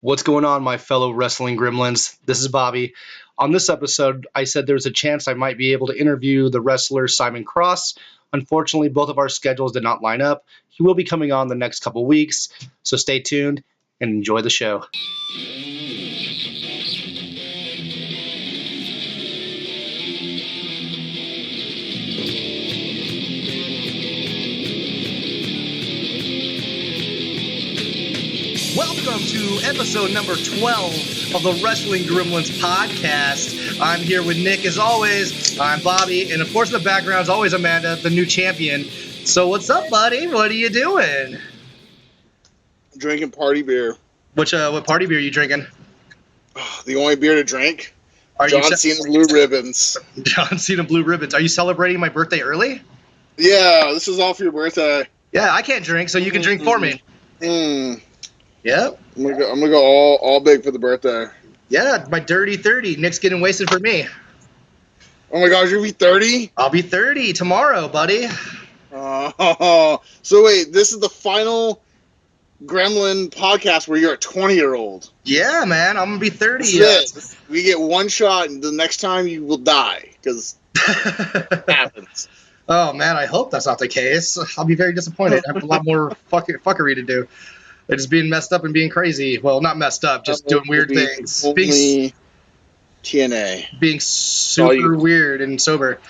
What's going on, my fellow wrestling gremlins? This is Bobby. On this episode, I said there's a chance I might be able to interview the wrestler Simon Cross. Unfortunately, both of our schedules did not line up. He will be coming on the next couple weeks, so stay tuned and enjoy the show. Welcome to episode number 12 of the Wrestling Gremlins podcast. I'm here with Nick as always. I'm Bobby, and of course in the background is always Amanda, the new champion. So what's up, buddy? What are you doing? Drinking party beer. What party beer are you drinking? The only beer to drink. John Cena Blue Ribbons. John Cena Blue Ribbons. Are you celebrating my birthday early? Yeah, this is all for your birthday. Yeah, I can't drink, so you can drink for me. Yep. I'm gonna go all big for the birthday. Yeah, my dirty 30. Nick's getting wasted for me. Oh my gosh, you'll be 30? I'll be 30 tomorrow, buddy. So wait, this is the final Gremlin podcast where you're a 20-year-old. Yeah, man, I'm gonna be 30. We get one shot, and the next time you will die because it happens. Oh man, I hope that's not the case. I'll be very disappointed. I have a lot more fuckery to do. Just being messed up and being crazy. Well, not messed up, just doing weird things. Being TNA. Being super weird and sober.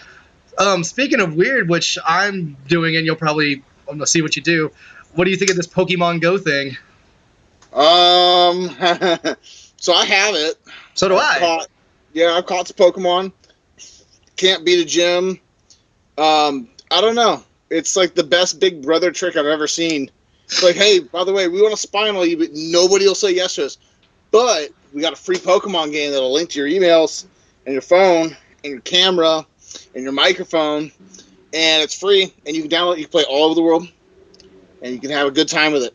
Speaking of weird, which I'm doing, and you'll probably see what you do. What do you think of this Pokemon Go thing? So I have it. So do I. I've caught some Pokemon. Can't beat a gym. I don't know. It's like the best Big Brother trick I've ever seen. It's like, hey, by the way, we want to spy on you, but nobody will say yes to us. But we got a free Pokemon game that'll link to your emails and your phone and your camera and your microphone, and it's free, and you can download it. You can play all over the world, and you can have a good time with it.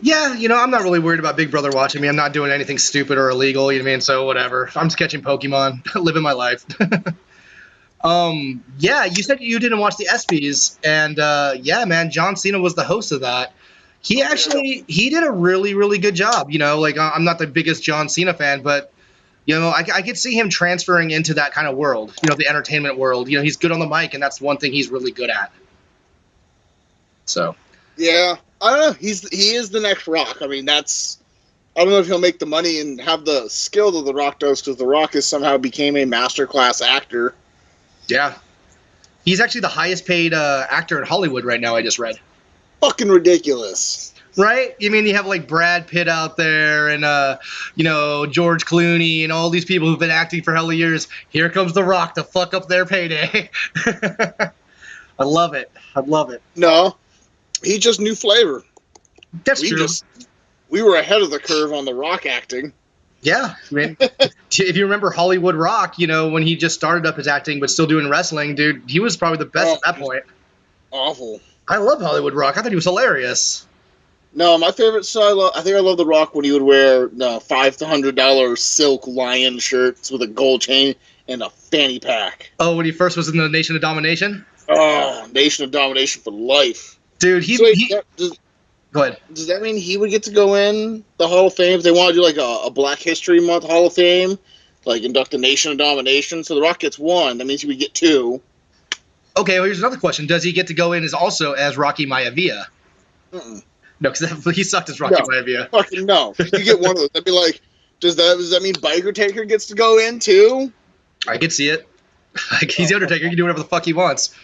Yeah, I'm not really worried about Big Brother watching me. I'm not doing anything stupid or illegal, you know what I mean? So whatever. I'm just catching Pokemon, living my life. Yeah, you said you didn't watch the ESPYs, and yeah, man, John Cena was the host of that. He did a really, really good job. I'm not the biggest John Cena fan, but I could see him transferring into that kind of world, the entertainment world. He's good on the mic, and that's one thing he's really good at. So. Yeah, I don't know. He is the next Rock. I mean, I don't know if he'll make the money and have the skill that The Rock does, because The Rock somehow became a masterclass actor. Yeah. He's actually the highest paid actor in Hollywood right now, I just read. Fucking ridiculous. Right? You mean you have like Brad Pitt out there and, George Clooney and all these people who've been acting for hella years. Here comes The Rock to fuck up their payday. I love it. No, he just new flavor. That's true. We were ahead of the curve on The Rock acting. Yeah, I mean, if you remember Hollywood Rock, when he just started up his acting but still doing wrestling, dude, he was probably the best at that point. Awful. I love Hollywood Rock. I thought he was hilarious. No, my favorite I think I love The Rock when he would wear $500 silk lion shirts with a gold chain and a fanny pack. Oh, when he first was in the Nation of Domination? Oh, Nation of Domination for life. Dude, go ahead. Does that mean he would get to go in the Hall of Fame if they want to do like a Black History Month Hall of Fame, like induct the Nation of Domination? So The Rock gets one. That means he would get two. Okay, well, here's another question. Does he get to go in as Rocky Maivia? Mm-mm. No, because he sucked as Rocky Maivia. Fucking no. You get one of those. I'd be like, does that mean Biker Taker gets to go in too? I could see it. He's the Undertaker. He can do whatever the fuck he wants.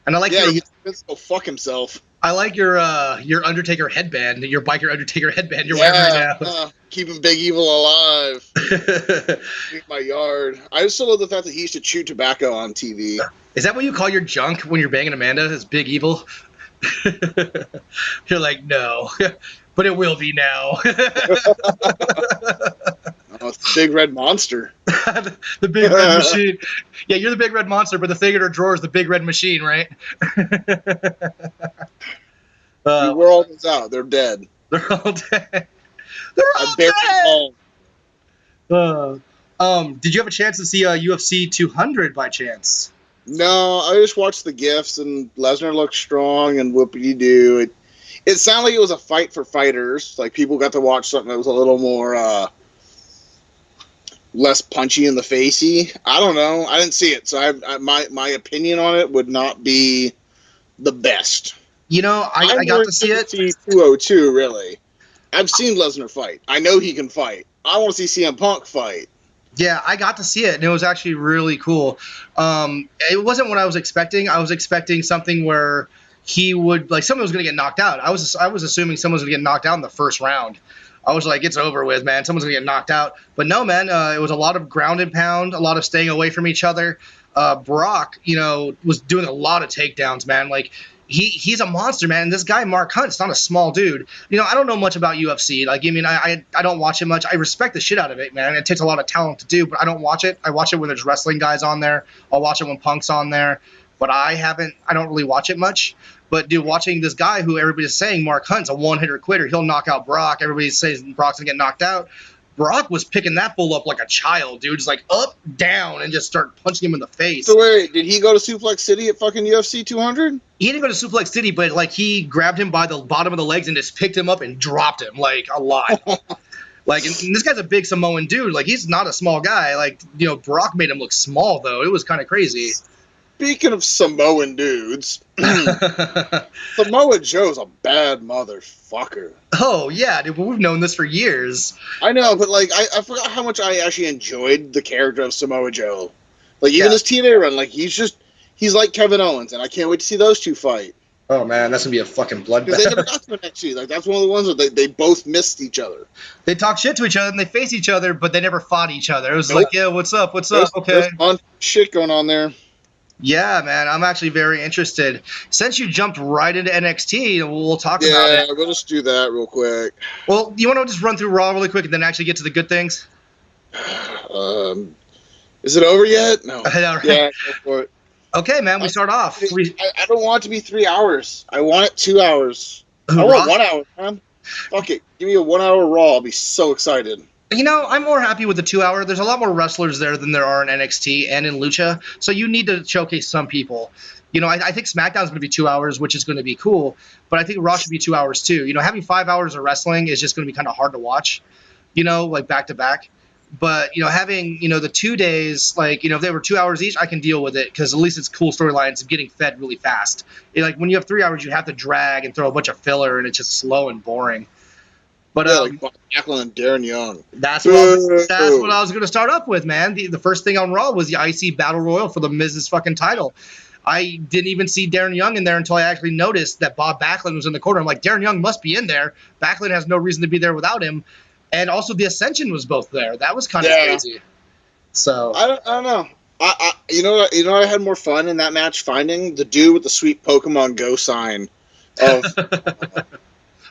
And I like he gets to go fuck himself. I like your Undertaker headband, your Biker Undertaker headband you're wearing right now. Keeping Big Evil alive. In my yard. I just love the fact that he used to chew tobacco on TV. Is that what you call your junk when you're banging Amanda? Is Big Evil? You're like, no, but it will be now. Oh, it's the Big Red Monster. The Big Red Machine. Yeah, you're the Big Red Monster, but the thing in her drawer is the Big Red Machine, right? We're all out. They're dead. They're all dead. Did you have a chance to see UFC 200 by chance? No, I just watched the GIFs, and Lesnar looked strong, and whoopity-doo. It sounded like it was a fight for fighters. Like people got to watch something that was a little more less punchy in the facey. I don't know. I didn't see it, so my opinion on it would not be the best. You know, I got to see it. 202, really. I've seen Lesnar fight. I know he can fight. I want to see CM Punk fight. Yeah, I got to see it, and it was actually really cool. It wasn't what I was expecting. I was expecting something where he would, like, someone was going to get knocked out. I was assuming someone was going to get knocked out in the first round. I was like, it's over with, man. Someone's going to get knocked out. But no, man, it was a lot of ground and pound, a lot of staying away from each other. Brock, was doing a lot of takedowns, man. Like, he's a monster, man. And this guy, Mark Hunt's not a small dude. I don't know much about UFC. Like, I don't watch it much. I respect the shit out of it, man. It takes a lot of talent to do, but I don't watch it. I watch it when there's wrestling guys on there. I'll watch it when Punk's on there. But I don't really watch it much. But, dude, watching this guy who everybody's saying Mark Hunt's a one-hitter quitter. He'll knock out Brock. Everybody says Brock's going to get knocked out. Brock was picking that bull up like a child, dude. Just like up, down, and just start punching him in the face. So wait, did he go to Suplex City at fucking UFC 200? He didn't go to Suplex City, but like he grabbed him by the bottom of the legs and just picked him up and dropped him like a lot. Like, and this guy's a big Samoan dude. Like, he's not a small guy. Like, Brock made him look small though. It was kind of crazy. Speaking of Samoan dudes, Samoa Joe's a bad motherfucker. Oh, yeah, dude, we've known this for years. I know, but, like, I forgot how much I actually enjoyed the character of Samoa Joe. Like, even his TNA run, like, he's like Kevin Owens, and I can't wait to see those two fight. Oh, man, that's going to be a fucking bloodbath. Because they never got to an NXT. Like, that's one of the ones where they both missed each other. They talk shit to each other, and they face each other, but they never fought each other. It was like, yeah, what's up, okay. There's fun shit going on there. Yeah, man, I'm actually very interested. Since you jumped right into NXT, we'll talk about it. Yeah, we'll just do that real quick. Well, you want to just run through Raw really quick and then actually get to the good things? Is it over yet? No. I know, right? Yeah, go for it. Okay, man, we start off. I don't want it to be 3 hours. I want it 2 hours. I want 1 hour, man. Fuck it. Give me a 1 hour Raw. I'll be so excited. I'm more happy with the 2 hour. There's a lot more wrestlers there than there are in NXT and in Lucha, so you need to showcase some people. I think SmackDown's going to be 2 hours, which is going to be cool, but I think Raw should be 2 hours too. Having 5 hours of wrestling is just going to be kind of hard to watch, like back to back. But, having, the 2 days, like, if they were 2 hours each, I can deal with it because at least it's cool storylines of getting fed really fast. Like, when you have 3 hours, you have to drag and throw a bunch of filler, and it's just slow and boring. But like Bob Backlund and Darren Young. That's what I was going to start up with, man. The first thing on Raw was the IC Battle Royal for the Miz's fucking title. I didn't even see Darren Young in there until I actually noticed that Bob Backlund was in the corner. I'm like, Darren Young must be in there. Backlund has no reason to be there without him. And also the Ascension was both there. That was kind of crazy. So I don't know. You know what I had more fun in that match finding? The dude with the sweet Pokemon Go sign of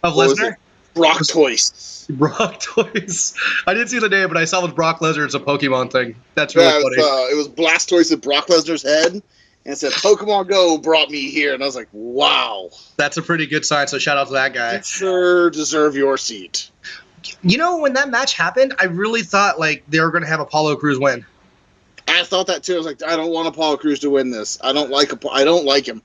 Lesnar? Brock Toys. Brock Toys. I didn't see the name, but I saw with Brock Lesnar. It's a Pokemon thing. That's really funny. It was Blastoise with Brock Lesnar's head, and it said Pokemon Go brought me here, and I was like, wow. That's a pretty good sign, so shout out to that guy. You sure deserve your seat. When that match happened, I really thought like they were going to have Apollo Crews win. I thought that too. I was like, I don't want Apollo Crews to win this. I don't like him.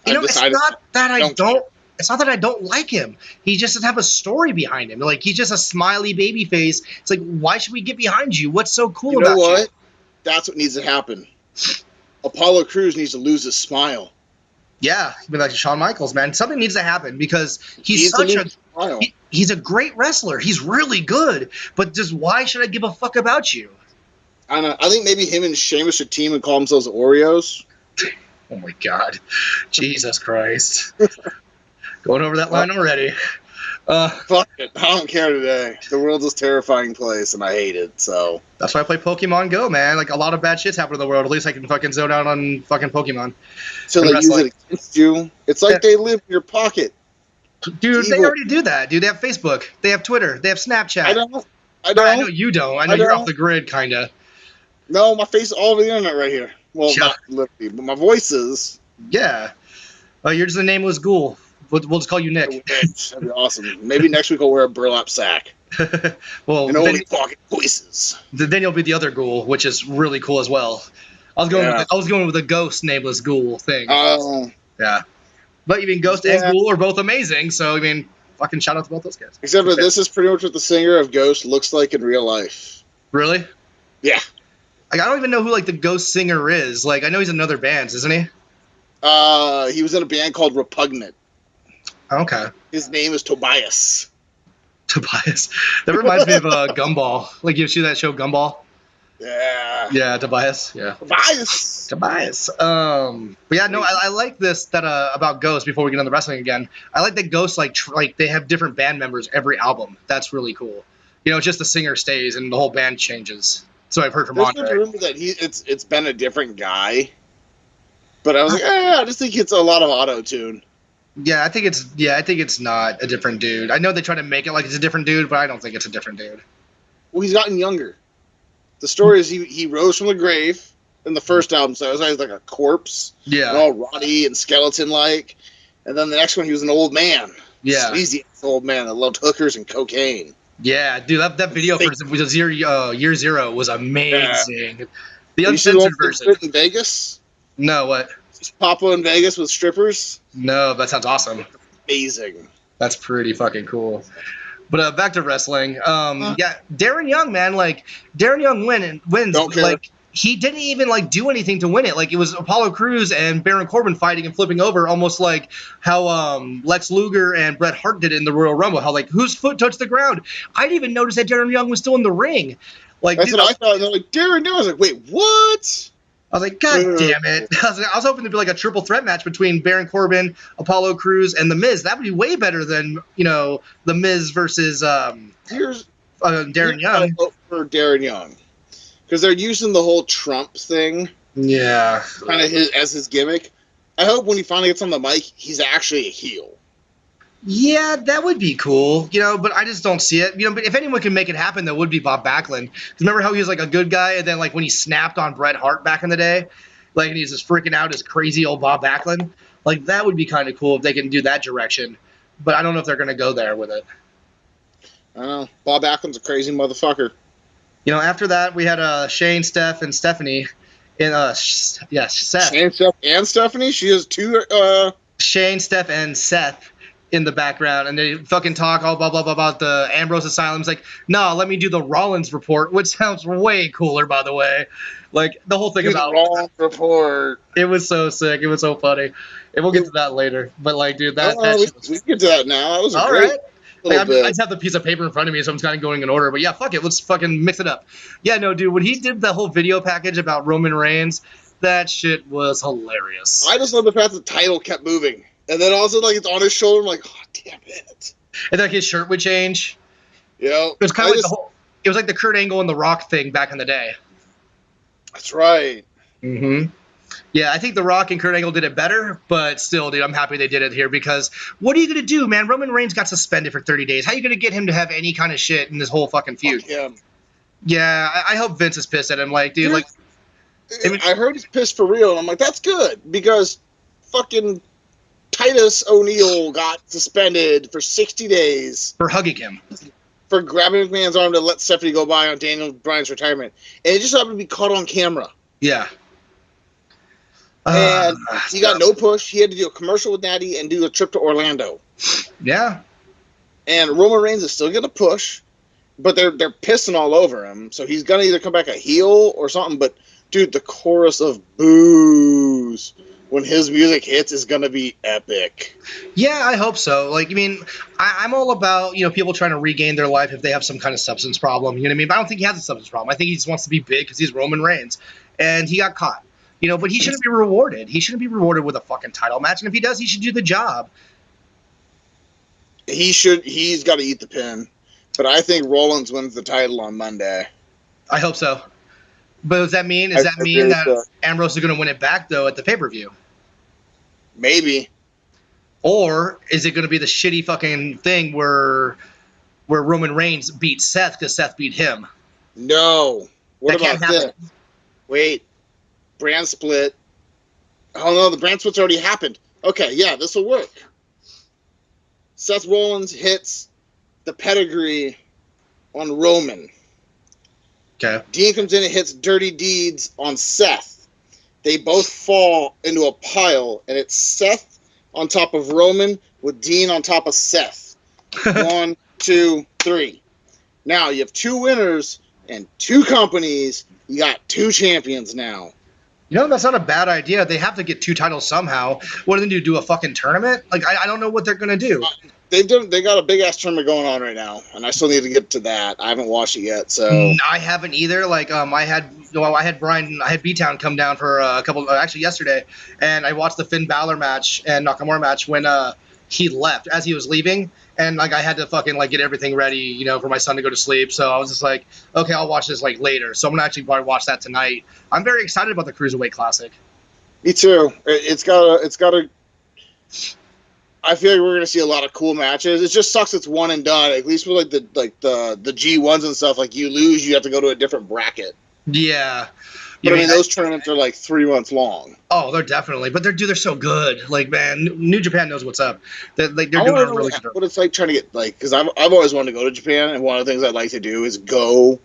It's not that I don't like him. He just doesn't have a story behind him. Like, he's just a smiley baby face. It's like, why should we get behind you? What's so cool about you? You know what? That's what needs to happen. Apollo Crews needs to lose his smile. Yeah, like Shawn Michaels, man. Something needs to happen because he's a great wrestler. He's really good. But just why should I give a fuck about you? I don't know. I think maybe him and Sheamus should team and call themselves Oreos. Oh, my God. Jesus Christ. Going over that line already. Fuck it. I don't care today. The world's a terrifying place, and I hate it, so. That's why I play Pokemon Go, man. Like, a lot of bad shit's happen in the world. At least I can fucking zone out on fucking Pokemon. So they use it against you? It's like they live in your pocket. Dude, they already do that, dude. They have Facebook. They have Twitter. They have Snapchat. I don't. I know you don't. I know you're off the grid, kind of. No, my face is all over the internet right here. Well, not literally, but my voice is. Yeah. You're just a nameless ghoul. We'll just call you Nick. That'd be awesome. Maybe next week I'll wear a burlap sack. Well, and only pocket voices. Then you'll be the other ghoul, which is really cool as well. I was going with the ghost nameless ghoul thing. Oh. Yeah. But I mean, Ghost and Ghoul are both amazing. So I mean, fucking shout out to both those guys. Except for this is pretty much what the singer of Ghost looks like in real life. Really? Yeah. Like, I don't even know who like the Ghost singer is. Like I know he's in other bands, isn't he? He was in a band called Repugnant. Okay. His name is Tobias. Tobias. That reminds me of Gumball. Like you see that show Gumball? Yeah. Yeah, Tobias. Yeah. Tobias. But yeah, no, I like this about Ghost. Before we get on the wrestling again, I like that Ghost like they have different band members every album. That's really cool. You know, just the singer stays and the whole band changes. So I've heard from Andre. There's rumor that it's been a different guy, but I was like, I just think it's a lot of auto tune. Yeah, I think it's not a different dude. I know they try to make it like it's a different dude, but I don't think it's a different dude. Well, he's gotten younger. The story is he rose from the grave in the first album, so he was like a corpse, and all rotty and skeleton-like. And then the next one, he was an old man, sleazy old man that loved hookers and cocaine. Yeah, dude, that video for Year Zero was amazing. Yeah. The uncensored version. In Vegas? No, what? Just Papa in Vegas with strippers? No, that sounds awesome. Amazing. That's pretty fucking cool. But back to wrestling. Yeah, Darren Young, man, like Darren Young wins. Don't care. Like he didn't even like do anything to win it. Like it was Apollo Crews and Baron Corbin fighting and flipping over, almost like how Lex Luger and Bret Hart did it in the Royal Rumble. How like whose foot touched the ground? I didn't even notice that Darren Young was still in the ring. Like that's what I thought. And they're like Darren Young. I was like, wait, what? I was like, God damn it. I was hoping to be like a triple threat match between Baron Corbin, Apollo Crews, and The Miz. That would be way better than, you know, The Miz versus Darren Young. For Darren Young. Because they're using the whole Trump thing. Yeah. Kind of as his gimmick. I hope when he finally gets on the mic, he's actually a heel. Yeah, that would be cool, you know, but I just don't see it. You know, but if anyone can make it happen, that would be Bob Backlund. Remember how he was like a good guy, and then like when he snapped on Bret Hart back in the day, like and he's just freaking out as crazy old Bob Backlund. Like that would be kind of cool if they can do that direction. But I don't know if they're going to go there with it. I don't know. Bob Backlund's a crazy motherfucker. You know, after that we had Shane, Steph, and Stephanie. Seth. Shane, Steph, and Stephanie. She has two. Shane, Steph, and Seth in the background, and they fucking talk all blah blah blah about the Ambrose Asylum. It's like, no, let me do the Rollins report, which sounds way cooler, by the way. Like the whole thing about Rollins report. It was so sick. It was so funny. And we'll get to that later. But like, dude, that we can get to that now. That was all great. Right. Like, I just have the piece of paper in front of me, so I'm kind of going in order. But yeah, fuck it. Let's fucking mix it up. Yeah, no, dude, when he did the whole video package about Roman Reigns, that shit was hilarious. I just love the fact the title kept moving. And then also, like, it's on his shoulder. I'm like, oh, damn it. And like his shirt would change. Yeah. It was kind of like it was like the Kurt Angle and The Rock thing back in the day. That's right. Mm-hmm. Yeah, I think The Rock and Kurt Angle did it better, but still, dude, I'm happy they did it here because what are you going to do, man? Roman Reigns got suspended for 30 days. How are you going to get him to have any kind of shit in this whole fucking feud? Yeah, I hope Vince is pissed at him. Like, dude, like... I heard he's pissed for real, and I'm like, that's good, because fucking Titus O'Neil got suspended for 60 days. For hugging him. For grabbing McMahon's arm to let Stephanie go by on Daniel Bryan's retirement. And it just happened to be caught on camera. Yeah. And he got no push. He had to do a commercial with Natty and do a trip to Orlando. Yeah. And Roman Reigns is still going to push, but they're pissing all over him. So he's going to either come back a heel or something. But, dude, the chorus of boos when his music hits is going to be epic. Yeah, I hope so. Like, I mean, I'm all about, you know, people trying to regain their life if they have some kind of substance problem. You know what I mean? But I don't think he has a substance problem. I think he just wants to be big because he's Roman Reigns. And he got caught. You know, but he shouldn't be rewarded. He shouldn't be rewarded with a fucking title match. And if he does, he should do the job. He's got to eat the pin. But I think Rollins wins the title on Monday. I hope so. But does that mean that Ambrose is going to win it back, though, at the pay-per-view? Maybe. Or is it going to be the shitty fucking thing where Roman Reigns beats Seth because Seth beat him? No. What about this? Wait. Brand split. Oh, no, the brand split's already happened. Okay, yeah, this will work. Seth Rollins hits the pedigree on Roman. Okay. Dean comes in and hits Dirty Deeds on Seth. They both fall into a pile, and it's Seth on top of Roman with Dean on top of Seth. 1, 2, 3. Now you have 2 winners and 2 companies. You got 2 champions now. You know, that's not a bad idea. They have to get 2 titles somehow. What do they do a fucking tournament? Like, I don't know what they're going to do. They got a big-ass tournament going on right now, and I still need to get to that. I haven't watched it yet, so... I haven't either. Like, I had B-Town come down for a couple... actually, yesterday, and I watched the Finn Balor match and Nakamura match when he left, as he was leaving, and, like, I had to fucking, like, get everything ready, you know, for my son to go to sleep, so I was just like, okay, I'll watch this, like, later. So I'm going to actually probably watch that tonight. I'm very excited about the Cruiserweight Classic. Me too. It's got a... I feel like we're gonna see a lot of cool matches. It just sucks it's one and done. At least with the G1s and stuff, like you lose, you have to go to a different bracket. Yeah. But I mean, those tournaments are like 3 months long. Oh, they're definitely, but they're so good. Like, man, New Japan knows what's up. They're doing it really good. What it's like trying to get because I've always wanted to go to Japan, and one of the things I'd like to do is go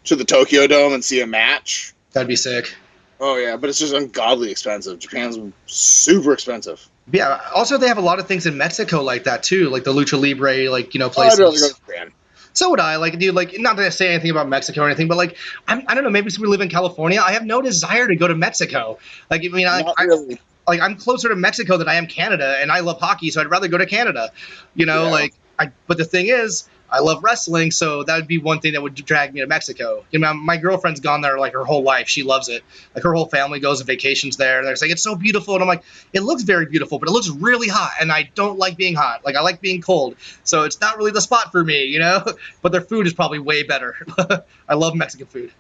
to the Tokyo Dome and see a match. That'd be sick. Oh yeah, but it's just ungodly expensive. Japan's super expensive. Yeah. Also, they have a lot of things in Mexico like that too, like the Lucha Libre, like, you know, places. I'd rather go to Japan. So would I. Like, dude, like, not that I say anything about Mexico or anything, but like, I don't know. Maybe since we live in California, I have no desire to go to Mexico. Like, I mean, really. I'm closer to Mexico than I am Canada, and I love hockey, so I'd rather go to Canada. You know, but the thing is, I love wrestling, so that would be one thing that would drag me to Mexico. You know, my girlfriend's gone there like her whole life. She loves it. Like, her whole family goes on vacations there, and they're like, it's so beautiful. And I'm like, it looks very beautiful, but it looks really hot, and I don't like being hot. Like, I like being cold, so it's not really the spot for me, you know? But their food is probably way better. I love Mexican food.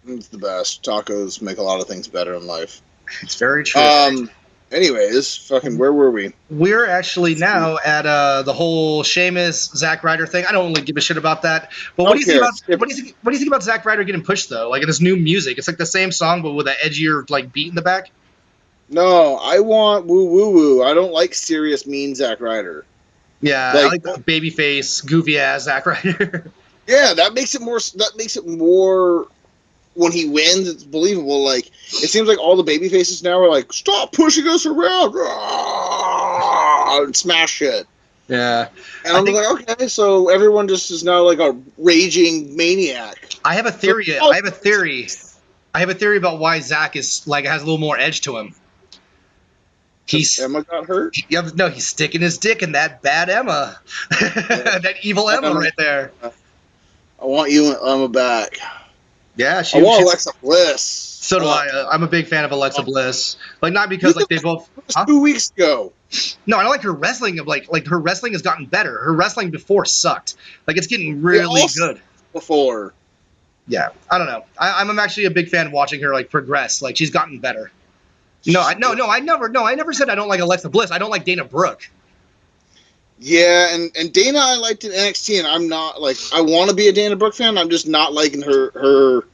It's the best. Tacos make a lot of things better in life. It's very true. Anyways, fucking, where were we? We're actually now at the whole Sheamus Zack Ryder thing. I don't really give a shit about that. But what do you think about Zack Ryder getting pushed though? Like, in this new music, it's like the same song but with an edgier like beat in the back. No, I want woo woo woo. I don't like serious mean Zack Ryder. Yeah, I like the babyface, goofy ass Zack Ryder. Yeah, that makes it more. When he wins, it's believable. Like, it seems like all the baby faces now are like, stop pushing us around, and smash shit. Yeah. And I'm like, okay, so everyone just is now like a raging maniac. I have a theory. I have a theory about why Zack is like has a little more edge to him. Emma got hurt? No, he's sticking his dick in that bad Emma. That evil Emma right there. I want you and Emma back. Yeah, I want Alexa Bliss. So do I. I'm a big fan of Alexa Bliss. Like, not because like they both. 2 weeks ago. No, I don't like her wrestling. Like her wrestling has gotten better. Her wrestling before sucked. Like, it's getting really good. Before. Yeah, I don't know. I'm actually a big fan of watching her like progress. Like, she's gotten better. I never said I don't like Alexa Bliss. I don't like Dana Brooke. Yeah, and Dana I liked in NXT, and I'm not, like, I want to be a Dana Brooke fan, I'm just not liking her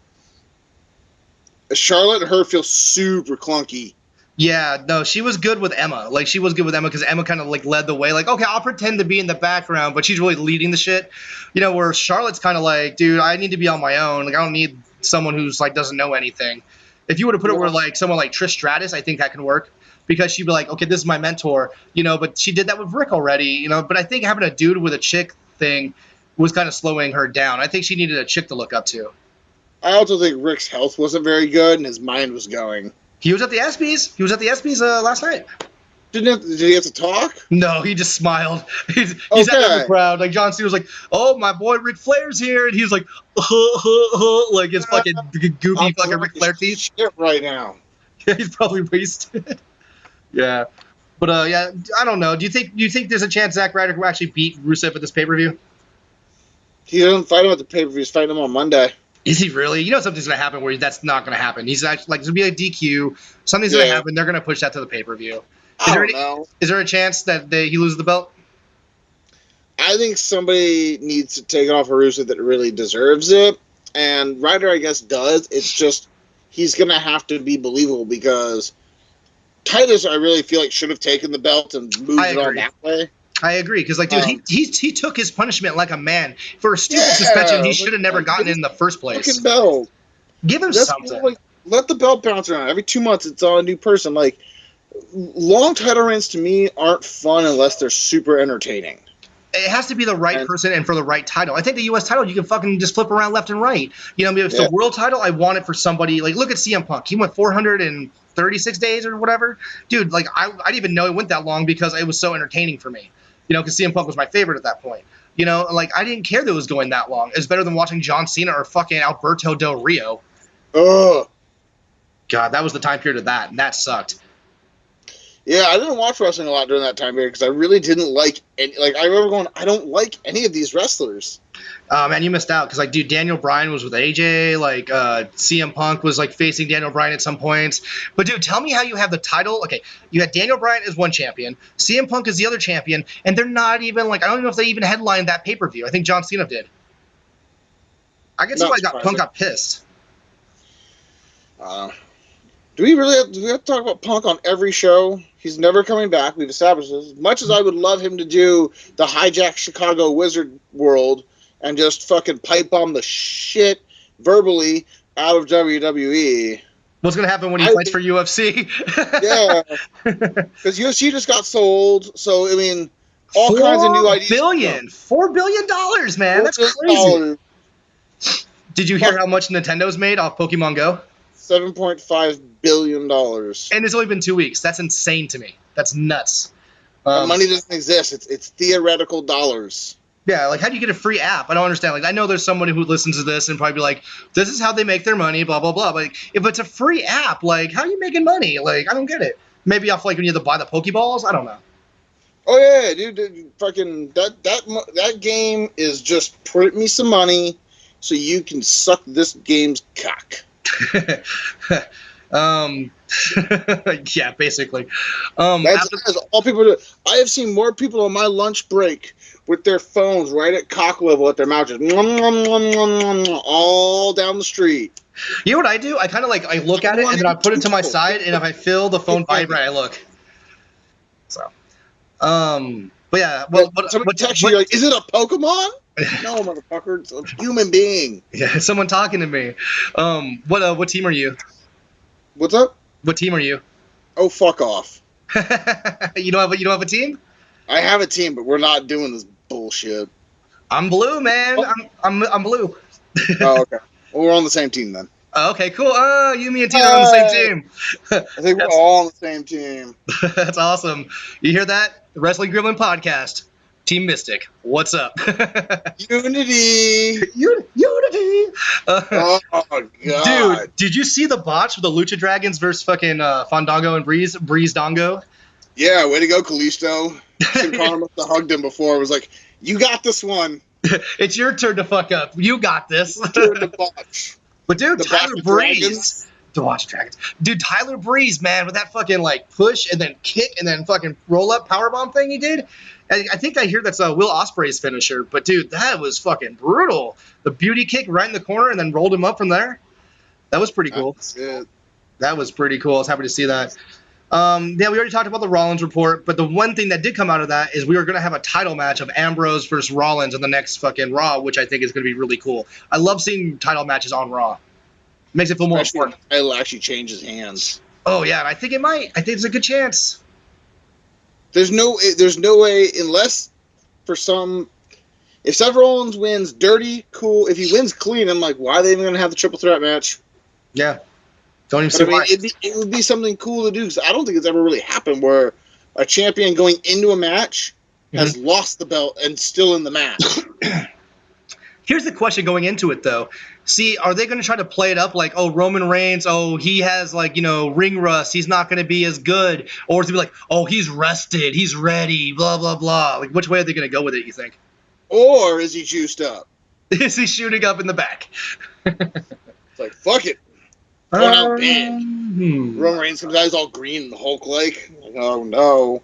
Charlotte and her feel super clunky. Yeah, no, she was good with Emma. Like, she was good with Emma because Emma kind of, like, led the way. Like, okay, I'll pretend to be in the background, but she's really leading the shit. You know, where Charlotte's kind of like, dude, I need to be on my own. Like, I don't need someone who's, like, doesn't know anything. If you were to put it where, like, someone like Trish Stratus, I think that can work. Because she'd be like, okay, this is my mentor, you know, but she did that with Rick already, you know. But I think having a dude with a chick thing was kind of slowing her down. I think she needed a chick to look up to. I also think Rick's health wasn't very good and his mind was going. He was at the ESPYs. He was at the ESPYs last night. Did he have to talk? No, he just smiled. He's at the crowd. Like, John Cena was like, oh, my boy Ric Flair's here. And he was like, like his fucking goofy fucking Ric Flair teeth. Shit right now. Yeah, he's probably wasted. Yeah, but yeah, I don't know. Do you think there's a chance Zack Ryder will actually beat Rusev at this pay-per-view? He doesn't fight him at the pay-per-view. He's fighting him on Monday. Is he really? You know something's gonna happen where that's not gonna happen. He's actually like, there's gonna be a DQ. Something's gonna happen. They're gonna push that to the pay-per-view. I don't know. Is there a chance that he loses the belt? I think somebody needs to take off a Rusev that really deserves it, and Ryder, I guess, does. It's just he's gonna have to be believable because Titus, I really feel like, should have taken the belt and moved it on that way. I agree, because, like, dude, he took his punishment like a man. For a stupid suspension, he should have never gotten it in the first place. Fucking belt. Give him something. Like, let the belt bounce around. Every 2 months, it's on a new person. Like, long title reigns to me aren't fun unless they're super entertaining. It has to be the right person and for the right title. I think the U.S. title, you can fucking just flip around left and right. You know, I mean, if it's the world title, I want it for somebody. Like, look at CM Punk. He went 436 days or whatever. Dude, like, I didn't even know it went that long because it was so entertaining for me. You know, because CM Punk was my favorite at that point. You know, like, I didn't care that it was going that long. It's better than watching John Cena or fucking Alberto Del Rio. Ugh. God, that was the time period of that, and that sucked. Yeah, I didn't watch wrestling a lot during that time period because I really didn't like any. Like, I remember going, I don't like any of these wrestlers. Man, you missed out because, like, dude, Daniel Bryan was with AJ. Like, CM Punk was, like, facing Daniel Bryan at some points. But, dude, tell me how you have the title. Okay, you had Daniel Bryan as one champion. CM Punk is the other champion. And they're not even, like, I don't even know if they even headlined that pay-per-view. I think John Cena did. I guess why Punk got pissed. Do we have to talk about Punk on every show? He's never coming back. We've established this. As much as I would love him to do the hijack Chicago Wizard world and just fucking pipe bomb the shit verbally out of WWE. What's going to happen when he fights for UFC? Yeah. Because UFC just got sold. So, I mean, all kinds of new ideas. $4 billion, man. That's crazy. Did you hear how much Nintendo's made off Pokemon Go? $7.5 billion. And it's only been 2 weeks. That's insane to me. That's nuts. Money doesn't exist. It's theoretical dollars. Yeah, like, how do you get a free app? I don't understand. Like, I know there's somebody who listens to this and probably be like, this is how they make their money, blah, blah, blah. But like, if it's a free app, like, how are you making money? Like, I don't get it. Maybe off, like, when you have to buy the Pokeballs? I don't know. Oh, yeah, dude fucking, that game is just print me some money so you can suck this game's cock. Yeah, basically. That's all people do. I have seen more people on my lunch break with their phones right at cock level at their mouth, just all down the street. You know what I do? I kind of like, I look at it and then I put it to my side, and if I feel the phone vibrate, I look. So, but yeah, somebody text you like, is it a Pokemon? No, motherfucker, it's a human being. Yeah, someone talking to me. What team are you? What's up? What team are you? Oh, fuck off. You don't have a team? I have a team, but we're not doing this bullshit. I'm blue, man. Oh. I'm blue. Oh, okay. Well, we're on the same team then. Okay, cool. You, me, and Tina are on the same team. I think we're all on the same team. That's awesome. You hear that? The Wrestling Gremlin Podcast. Team Mystic. What's up? Unity. Unity. Oh, God. Dude, did you see the botch with the Lucha Dragons versus fucking Fandango and Breeze Dongo? Yeah, way to go, Kalisto. Sin Cara must have hugged him before. It was like, you got this one. It's your turn to fuck up. You got this. Turn to botch. But dude, Tyler Breeze. To watch Dragons. Dude, Tyler Breeze, man, with that fucking like push and then kick and then fucking roll up powerbomb thing he did. I think I hear that's Will Ospreay's finisher. But dude, that was fucking brutal. The beauty kick right in the corner and then rolled him up from there. That was pretty cool. That was pretty cool. I was happy to see that. Yeah, we already talked about the Rollins report, but the one thing that did come out of that is we were going to have a title match of Ambrose versus Rollins on the next fucking Raw, which I think is going to be really cool. I love seeing title matches on Raw. Makes it feel more important. It'll actually change his hands. Oh yeah, and I think it might. I think there's a good chance. There's no way unless if Seth Rollins wins dirty, cool. If he wins clean, I'm like, why are they even going to have the triple threat match? Yeah. Don't even see why. It would be something cool to do because I don't think it's ever really happened where a champion going into a match has lost the belt and still in the match. Here's the question going into it, though. See, are they going to try to play it up like, oh, Roman Reigns, oh, he has, like, you know, ring rust, he's not going to be as good? Or is it be like, oh, he's rested, he's ready, blah, blah, blah? Like, which way are they going to go with it, you think? Or is he juiced up? Is he shooting up in the back? It's like, fuck it. Going out big. Roman Reigns comes out, he's all green and Hulk-like. Like, oh, no.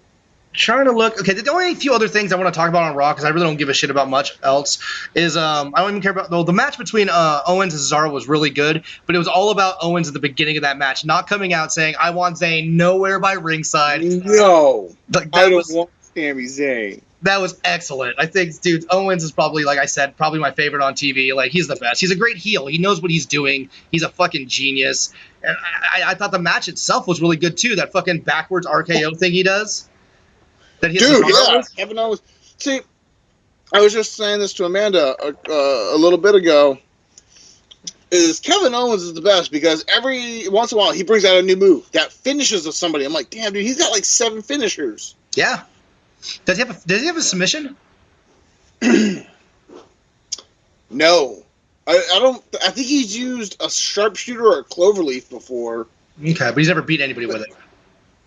Trying to look. Okay, the only few other things I want to talk about on Raw, because I really don't give a shit about much else, is I don't even care about the match between Owens and Cesaro was really good, but it was all about Owens at the beginning of that match, not coming out saying, I want Zayn nowhere by ringside. No. I don't want Sami Zayn. That was excellent. I think, dude, Owens is probably, like I said, probably my favorite on TV. Like, he's the best. He's a great heel. He knows what he's doing. He's a fucking genius. And I thought the match itself was really good, too. That fucking backwards RKO thing he does. That he Dude, yeah. Kevin Owens. See, I was just saying this to Amanda a little bit ago. Is Kevin Owens is the best because every once in a while he brings out a new move that finishes with somebody. I'm like, damn, dude, he's got like 7 finishers. Yeah. Does he have a submission? No. I don't. I think he's used a sharpshooter or a cloverleaf before. Okay, but he's never beat anybody with it.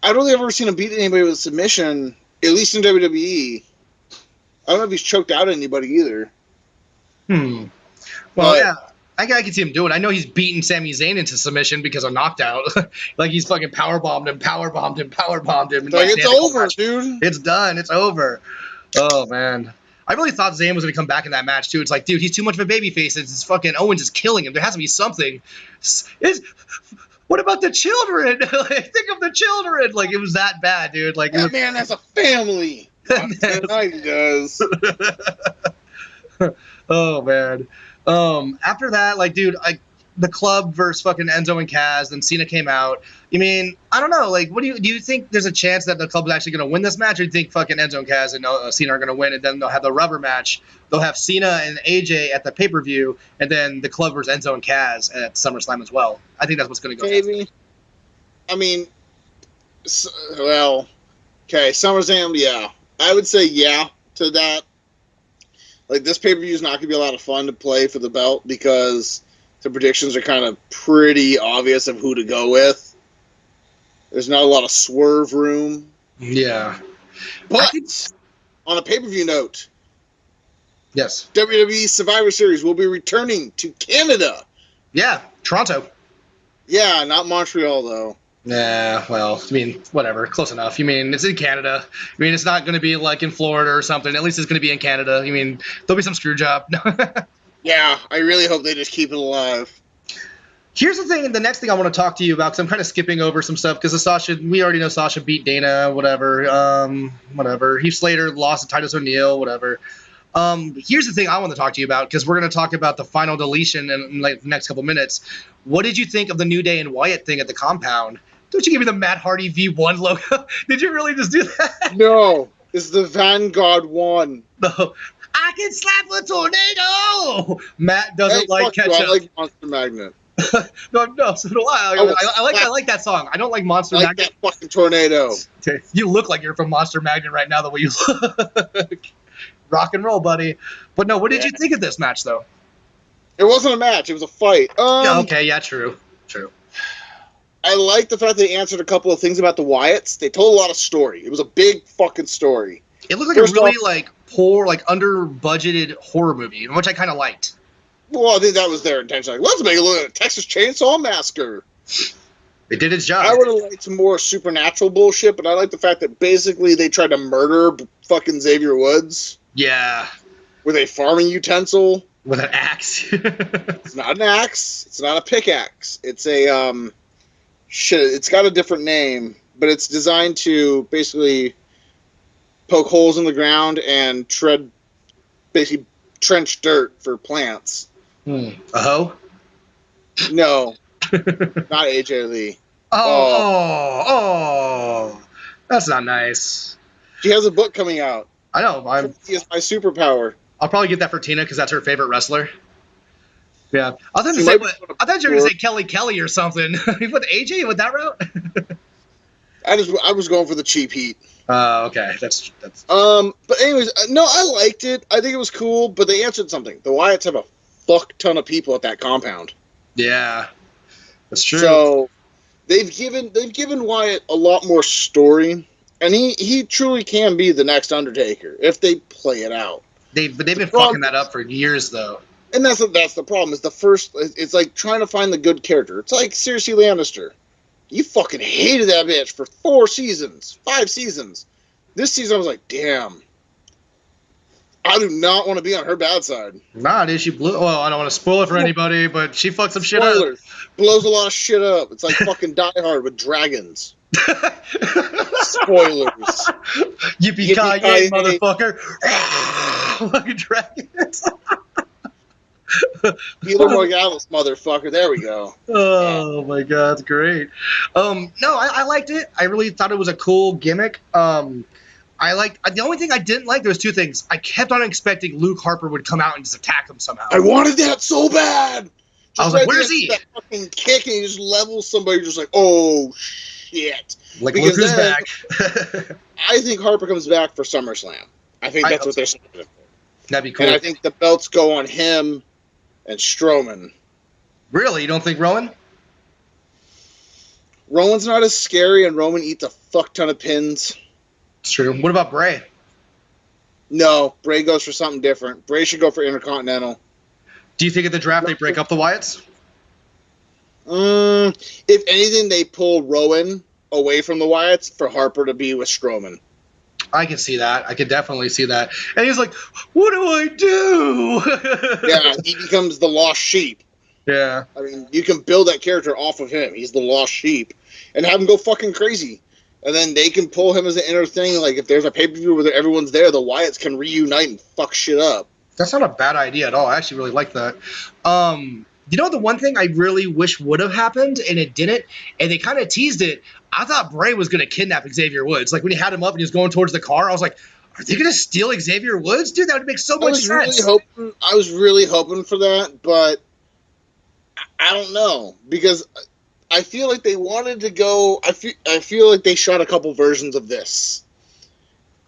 I don't think I've ever seen him beat anybody with a submission, at least in WWE. I don't know if he's choked out anybody either. Well, yeah. I can see him do it. I know he's beaten Sami Zayn into submission because of knocked out. Like, he's fucking powerbombed him. Like, it's over, dude. It's done. It's over. Oh, man. I really thought Zayn was going to come back in that match, too. It's like, dude, he's too much of a babyface. It's fucking Owens is killing him. There has to be something. What about the children? Like, think of the children. Like, it was that bad, dude. Like, that man has a family. Tonight he does. Oh, man. After that, like, dude, the club versus fucking Enzo and Kaz, then Cena came out. I mean, I don't know. Like, do you think there's a chance that the club is actually going to win this match, or do you think fucking Enzo and Kaz and Cena are going to win, and then they'll have the rubber match? They'll have Cena and AJ at the pay-per-view, and then the club versus Enzo and Kaz at SummerSlam as well. I think that's what's going to go. Maybe. I mean, well, okay, SummerSlam, yeah. I would say yeah to that. Like, this pay-per-view is not going to be a lot of fun to play for the belt because the predictions are kind of pretty obvious of who to go with. There's not a lot of swerve room. Yeah. But, on a pay-per-view note, yes, WWE Survivor Series will be returning to Canada. Yeah, Toronto. Yeah, not Montreal, though. Yeah, well, I mean, whatever, close enough. You mean, it's in Canada. I mean, it's not going to be like in Florida or something. At least it's going to be in Canada. I mean, there'll be some screw job. Yeah, I really hope they just keep it alive. Here's the thing, the next thing I want to talk to you about, because I'm kind of skipping over some stuff, because we already know Sasha beat Dana, whatever. Heath Slater lost to Titus O'Neil, whatever. Here's the thing I want to talk to you about, because we're going to talk about the final deletion in like the next couple minutes. What did you think of the New Day and Wyatt thing at the compound? Don't you give me the Matt Hardy V1 logo? Did you really just do that? No, it's the Vanguard 1. No. I can slap a tornado! Matt doesn't like ketchup. I like Monster Magnet. No, so do I. I like that song. I don't like Monster Magnet. I like that fucking tornado. Okay. You look like you're from Monster Magnet right now, the way you look. Rock and roll, buddy. But no, what did you think of this match, though? It wasn't a match. It was a fight. Okay, yeah, true. I like the fact they answered a couple of things about the Wyatts. They told a lot of story. It was a big fucking story. It looked like a really poor, under-budgeted horror movie, which I kind of liked. Well, I think that was their intention. Like, let's make it look like a Texas Chainsaw Massacre. It did its job. I would have liked some more supernatural bullshit, but I like the fact that basically they tried to murder fucking Xavier Woods. Yeah. With a farming utensil. With an axe. It's not an axe. It's not a pickaxe. It's a, it's got a different name, but it's designed to basically poke holes in the ground and basically trench dirt for plants. A hoe? No. Not AJ Lee. Oh. That's not nice. She has a book coming out. I know. She is my superpower. I'll probably get that for Tina because that's her favorite wrestler. Yeah. I thought you were going to say Kelly or something. With AJ with that route? I was going for the cheap heat. Okay. That's. But anyways, no, I liked it. I think it was cool, but they answered something. The Wyatts have a fuck ton of people at that compound. Yeah. That's true. So they've given Wyatt a lot more story, and he truly can be the next Undertaker if they play it out. They've been fucking that up for years, though. And that's the problem. Is it's like trying to find the good character. It's like Cersei Lannister. You fucking hated that bitch for 5 seasons. This season I was like, damn. I do not want to be on her bad side. Nah, dude, she blew. Well, I don't want to spoil it for anybody, but she fucked some shit up. Blows a lot of shit up. It's like fucking Die Hard with dragons. Spoilers. Yippee-ki-yay, motherfucker. Fucking dragons. Peter Morgana's motherfucker. There we go. Oh my god, it's great. No, I liked it. I really thought it was a cool gimmick. I liked the only thing I didn't like. There was two things. I kept on expecting Luke Harper would come out and just attack him somehow. I wanted that so bad. I was like, "Where's he?" That fucking kick and he just levels somebody. Just like, oh shit. Like, look who's back. I think Harper comes back for SummerSlam. I think that's what they're saying. That'd be cool. And I think the belts go on him and Strowman. Really? You don't think Rowan? Rowan's not as scary, and Rowan eats a fuck ton of pins. It's true. What about Bray? No, Bray goes for something different. Bray should go for Intercontinental. Do you think at the draft they break up the Wyatts? If anything, they pull Rowan away from the Wyatts for Harper to be with Strowman. I can see that. I can definitely see that. And he's like, what do I do? Yeah, he becomes the lost sheep. Yeah. I mean, you can build that character off of him. He's the lost sheep. And have him go fucking crazy. And then they can pull him as an inner thing. Like, if there's a pay-per-view where everyone's there, the Wyatts can reunite and fuck shit up. That's not a bad idea at all. I actually really like that. You know, the one thing I really wish would have happened, and it didn't, and they kind of teased it, I thought Bray was going to kidnap Xavier Woods. Like, when he had him up and he was going towards the car, I was like, are they going to steal Xavier Woods? Dude, that would make so much sense. I was really hoping for that, but I don't know. Because I feel like they wanted to go... I feel like they shot a couple versions of this.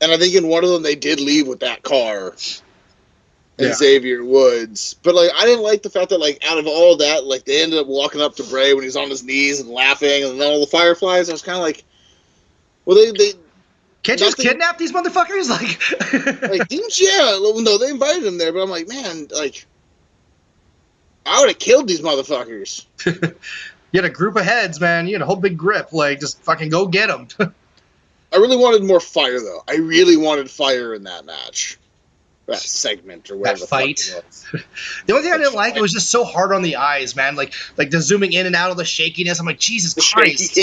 And I think in one of them they did leave with that car. And Xavier Woods. But, like, I didn't like the fact that, like, out of all that, like, they ended up walking up to Bray when he's on his knees and laughing, and then all the Fireflies. I was kind of like, well, they can't you just kidnap these motherfuckers? Like, didn't you? Yeah. No, they invited him there, but I'm like, man, like, I would have killed these motherfuckers. You had a group of heads, man. You had a whole big grip. Like, just fucking go get them. I really wanted more fire, though. I really wanted fire in that match. That segment or whatever. That fight. The only thing I didn't like, it was just so hard on the eyes, man. Like the zooming in and out of the shakiness. I'm like, Jesus Christ.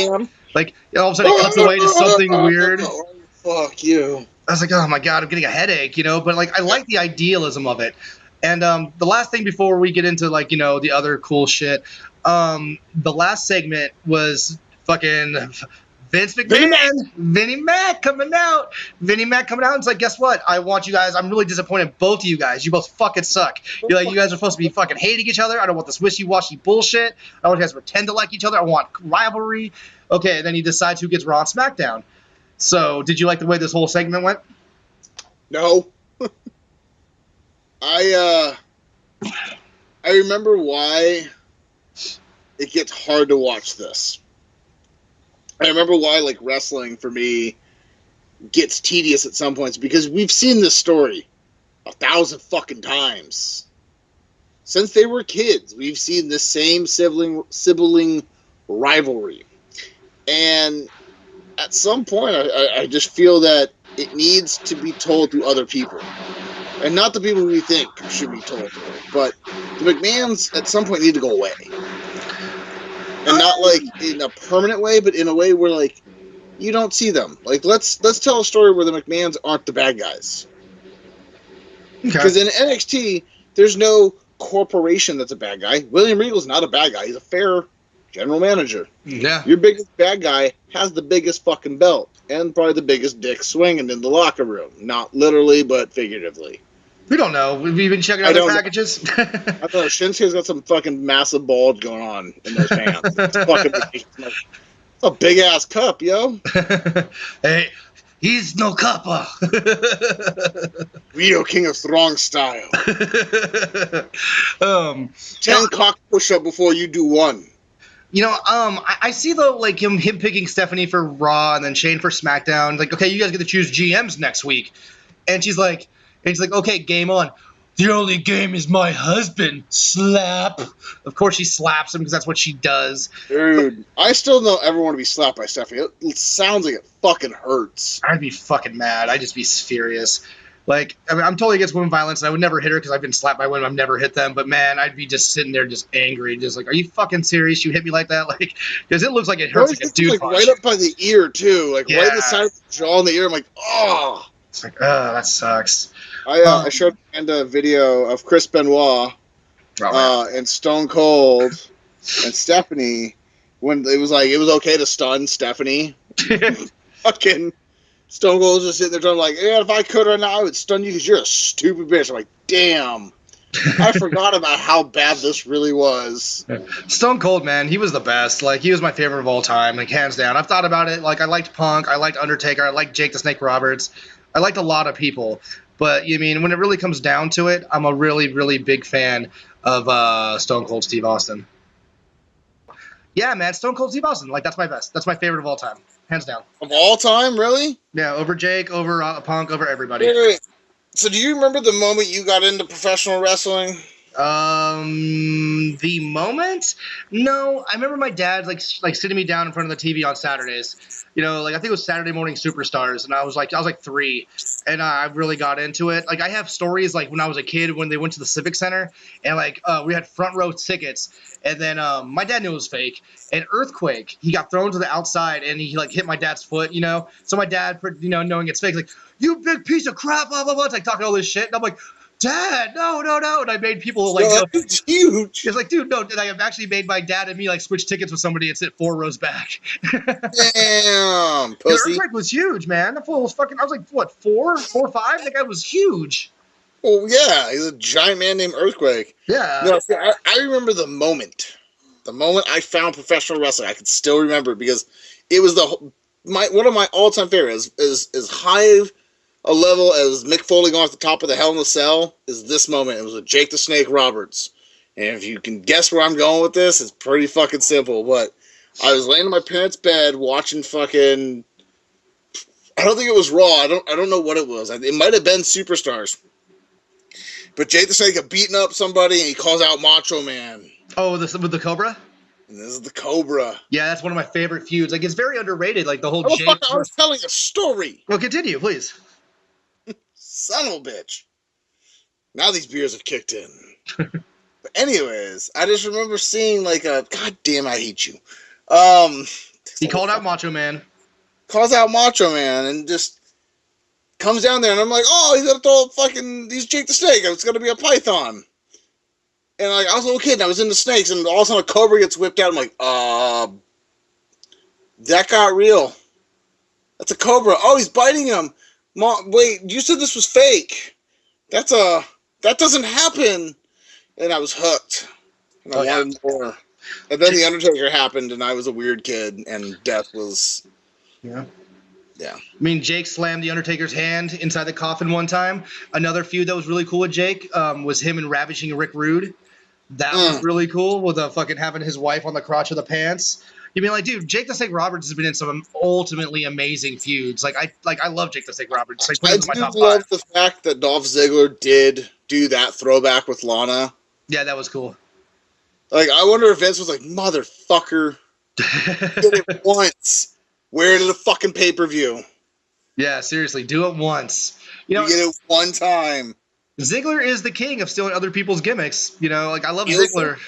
Like, all of a sudden it cuts away to something weird. Fuck you. I was like, oh my God, I'm getting a headache, you know? But, like, I like the idealism of it. And the last thing before we get into, like, you know, the other cool shit, the last segment was fucking Vince McMahon, Vinnie Mac coming out. Vinnie Mac coming out and it's like, guess what? I want you guys. I'm really disappointed in both of you guys. You both fucking suck. You're like, you guys are supposed to be fucking hating each other. I don't want this wishy-washy bullshit. I don't want you guys to pretend to like each other. I want rivalry. Okay, and then he decides who gets Raw and SmackDown. So, did you like the way this whole segment went? No. I remember why it gets hard to watch this. I remember why, like, wrestling for me gets tedious at some points because we've seen this story 1,000 fucking times. Since they were kids, we've seen the same sibling rivalry. And at some point, I just feel that it needs to be told to other people. And not the people we think should be told to. But the McMahons, at some point, need to go away. And not, like, in a permanent way, but in a way where, like, you don't see them. Like, let's tell a story where the McMahons aren't the bad guys. Because in NXT, there's no corporation that's a bad guy. William Regal's not a bad guy. He's a fair general manager. Yeah. Your biggest bad guy has the biggest fucking belt. And probably the biggest dick swinging in the locker room. Not literally, but figuratively. We don't know. We've been checking out their packages. I don't know. Shinsuke's got some fucking massive bulge going on in those pants. It's fucking ridiculous. It's a big ass cup, yo. Hey, he's no cuppa. Rio King of Strong Style. 10 cock push up before you do one. You know, I see though, like him picking Stephanie for Raw and then Shane for SmackDown. Like, okay, you guys get to choose GMs next week, and she's like, okay, game on. The only game is my husband. Slap. Of course she slaps him because that's what she does. Dude, I still don't ever want to be slapped by Stephanie. It sounds like it fucking hurts. I'd be fucking mad. I'd just be furious. Like, I mean, I'm totally against women violence, and I would never hit her because I've been slapped by women. I've never hit them, but man, I'd be just sitting there just angry, just like, are you fucking serious? You hit me like that? Like, because it looks like it hurts like a dude like punch. right up by the ear too, like right in the Yeah. side of the jaw and the ear. I'm like, oh. It's like, oh, that sucks. I showed Amanda a video of Chris Benoit and Stone Cold and Stephanie when it was okay to stun Stephanie. Fucking Stone Cold just sitting there trying like, yeah, if I could right now, I would stun you because you're a stupid bitch. I'm like, damn. I forgot about how bad this really was. Stone Cold, man, he was the best. Like, he was my favorite of all time, like, hands down. I've thought about it. Like, I liked Punk. I liked Undertaker. I liked Jake the Snake Roberts. I liked a lot of people. But, you mean, when it really comes down to it, I'm a really, really big fan of Stone Cold Steve Austin. Yeah, man, Stone Cold Steve Austin. Like, that's my best. That's my favorite of all time. Hands down. Of all time, really? Yeah, over Jake, over Punk, over everybody. Wait. So do you remember the moment you got into professional wrestling? The moment? No, I remember my dad like sitting me down in front of the TV on Saturdays. You know, like I think it was Saturday Morning Superstars, and I was like 3, and I really got into it. Like I have stories like when I was a kid when they went to the Civic Center, and like we had front row tickets, and then my dad knew it was fake. And Earthquake, he got thrown to the outside, and he like hit my dad's foot. You know, so my dad, you know, knowing it's fake, like you big piece of crap, blah blah blah, it's like talking all this shit, and I'm like, Dad, no. And I made people like, it's huge. It's like, dude, no. And I have actually made my dad and me like switch tickets with somebody and sit 4 rows back. Damn, pussy. Earthquake was huge, man. That fool was fucking. I was like, what, 4 or 5? That guy was huge. Oh yeah, he's a giant man named Earthquake. Yeah. No, I remember the moment I found professional wrestling. I can still remember it because it was one of my all-time favorites. Is high a level as Mick Foley going off the top of the Hell in a Cell is this moment. It was with Jake the Snake Roberts. And if you can guess where I'm going with this, it's pretty fucking simple. But I was laying in my parents' bed watching fucking, I don't think it was Raw. I don't know what it was. It might have been Superstars. But Jake the Snake had beaten up somebody and he calls out Macho Man. Oh, with the Cobra? And this is the Cobra. Yeah, that's one of my favorite feuds. Like, it's very underrated. Like, the whole Jake... I was telling a story. Well, continue, please. Son of a bitch. Now these beers have kicked in. But anyways, I just remember seeing like a God damn, I hate you. He called out Macho Man. Calls out Macho Man and just comes down there and I'm like, oh, he's gonna throw he's Jake the Snake. It's gonna be a python. And like I was a little kid and I was into snakes and all of a sudden a cobra gets whipped out. I'm like, that got real. That's a cobra. Oh, he's biting him. Mom, wait, you said this was fake. That doesn't happen. And I was hooked. And I wanted more. And then The Undertaker happened, and I was a weird kid, and death was... Yeah. Yeah. I mean, Jake slammed The Undertaker's hand inside the coffin one time. Another feud that was really cool with Jake was him and Ravishing Rick Rude. That was really cool, with fucking having his wife on the crotch of the pants. You mean, like, dude, Jake the Snake Roberts has been in some ultimately amazing feuds. I love Jake the Snake Roberts. Like, I do love the fact that Dolph Ziggler did do that throwback with Lana. Yeah, that was cool. Like, I wonder if Vince was like, motherfucker, did it once. Wear it at a fucking pay-per-view. Yeah, seriously, do it once. You know, you get it one time. Ziggler is the king of stealing other people's gimmicks. You know, like, I love Ziggler.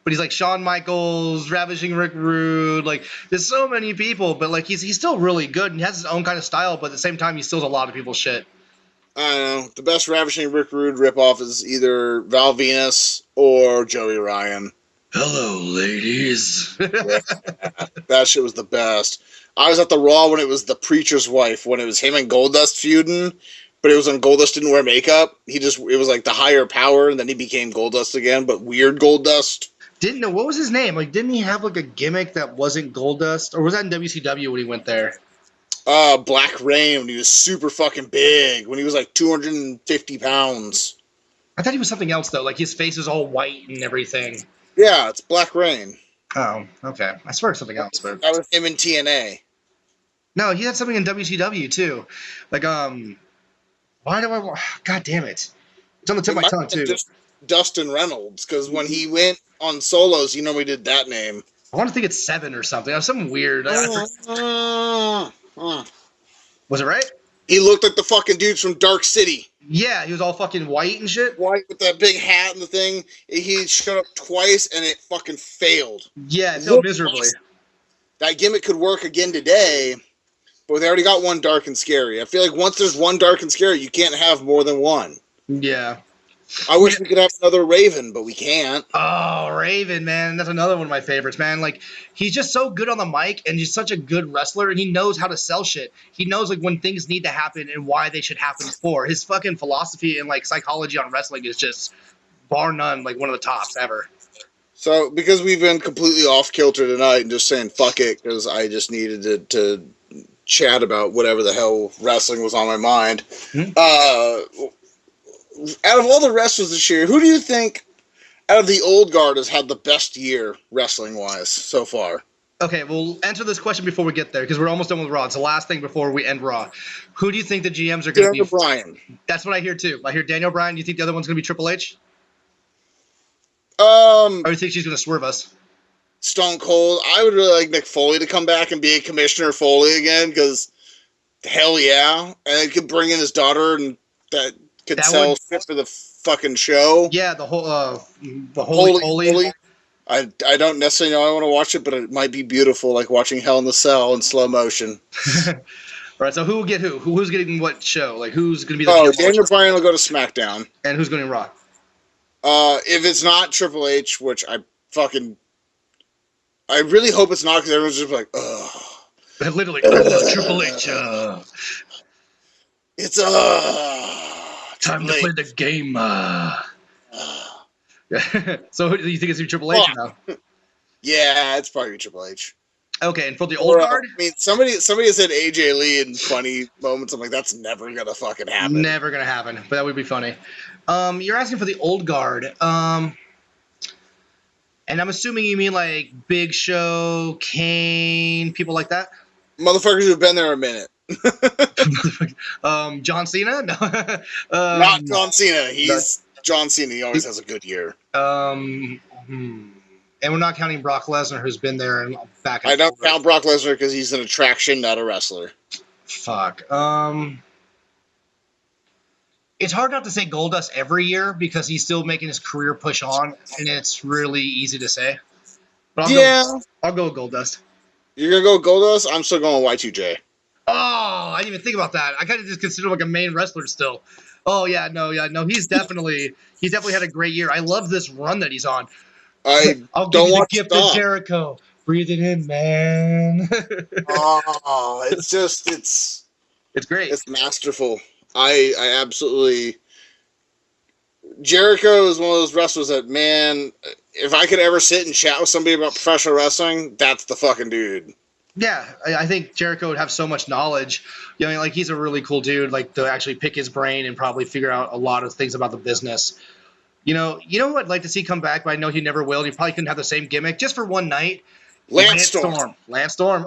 But he's like Shawn Michaels, Ravishing Rick Rude. Like, there's so many people, but like he's still really good and he has his own kind of style. But at the same time, he steals a lot of people's shit. I don't know. The best Ravishing Rick Rude ripoff is either Val Venus or Joey Ryan. Hello, ladies. Yeah, that shit was the best. I was at the Raw when it was the Preacher's Wife, when it was him and Goldust feuding, but it was when Goldust didn't wear makeup. It was like the higher power, and then he became Goldust again, but weird Goldust. Didn't know what was his name? Like, didn't he have like a gimmick that wasn't Goldust, or was that in WCW when he went there? Black Rain when he was super fucking big, when he was like 250 pounds. I thought he was something else though. Like his face is all white and everything. Yeah, it's Black Rain. Oh, okay. I swear it's something else, but that was him in TNA. No, he had something in WCW too. Like, why do I? God damn it! It's on the tip of my tongue too. Just Dustin Reynolds, because when he went on solos, he normally did that name. I want to think it's 7 or something. Something weird. Was it right? He looked like the fucking dudes from Dark City. Yeah, he was all fucking white and shit. White with that big hat and the thing. He showed up twice and it fucking failed. Yeah, it failed miserably. That gimmick could work again today, but they already got one dark and scary. I feel like once there's one dark and scary, you can't have more than one. Yeah. I wish we could have another Raven, but we can't. Oh, Raven, man. That's another one of my favorites, man. Like, he's just so good on the mic, and he's such a good wrestler, and he knows how to sell shit. He knows, like, when things need to happen and why they should happen for. His fucking philosophy and, like, psychology on wrestling is just, bar none, like, one of the tops ever. So, because we've been completely off kilter tonight and just saying fuck it, because I just needed to chat about whatever the hell wrestling was on my mind. Out of all the wrestlers this year, who do you think out of the old guard has had the best year wrestling-wise so far? Okay, we'll answer this question before we get there, because we're almost done with Raw. It's the last thing before we end Raw. Who do you think the GMs are going to be? Daniel Bryan. That's what I hear, too. I hear Daniel Bryan. Do you think the other one's going to be Triple H? Or do you think she's going to swerve us? Stone Cold. I would really like Mick Foley to come back and be a Commissioner Foley again, because hell yeah. And he could bring in his daughter, and that could sell shit for the fucking show. Yeah, the whole the holy. I don't necessarily know I want to watch it, but it might be beautiful, like watching Hell in the Cell in slow motion. All right, so who will get who? Who's getting what show? Like, who's going to be the Daniel Bryan will go to SmackDown. And who's going to Raw? If it's not Triple H, which I really hope it's not, because everyone's just like, ugh. Literally, Triple H. It's time to play the game. So who do you think it's Triple H now? Yeah, it's probably Triple H. Okay, and for the old guard? I mean, somebody said AJ Lee in funny moments. I'm like, that's never gonna fucking happen. Never gonna happen, but that would be funny. You're asking for the old guard. And I'm assuming you mean like Big Show, Kane, people like that? Motherfuckers who've been there a minute. John Cena? No. Not John Cena. He's John Cena. He always has a good year. And we're not counting Brock Lesnar, who's been there and back. I don't count Brock Lesnar because he's an attraction, not a wrestler. Fuck. It's hard not to say Goldust every year because he's still making his career push on, and it's really easy to say. But I'll go with Goldust. You're gonna go Goldust? I'm still going Y2J. Oh, I didn't even think about that. I kind of just consider him like a main wrestler still. Oh yeah, no. He's definitely had a great year. I love this run that he's on. I'll give you the gift of Jericho. Breathe it in, man. It's great. It's masterful. I absolutely. Jericho is one of those wrestlers that, man, if I could ever sit and chat with somebody about professional wrestling, that's the fucking dude. Yeah, I think Jericho would have so much knowledge. You know, like he's a really cool dude, like to actually pick his brain and probably figure out a lot of things about the business. You know who I'd like to see come back, but I know he never will. He probably couldn't have the same gimmick just for one night. Lance Storm. Lance Storm.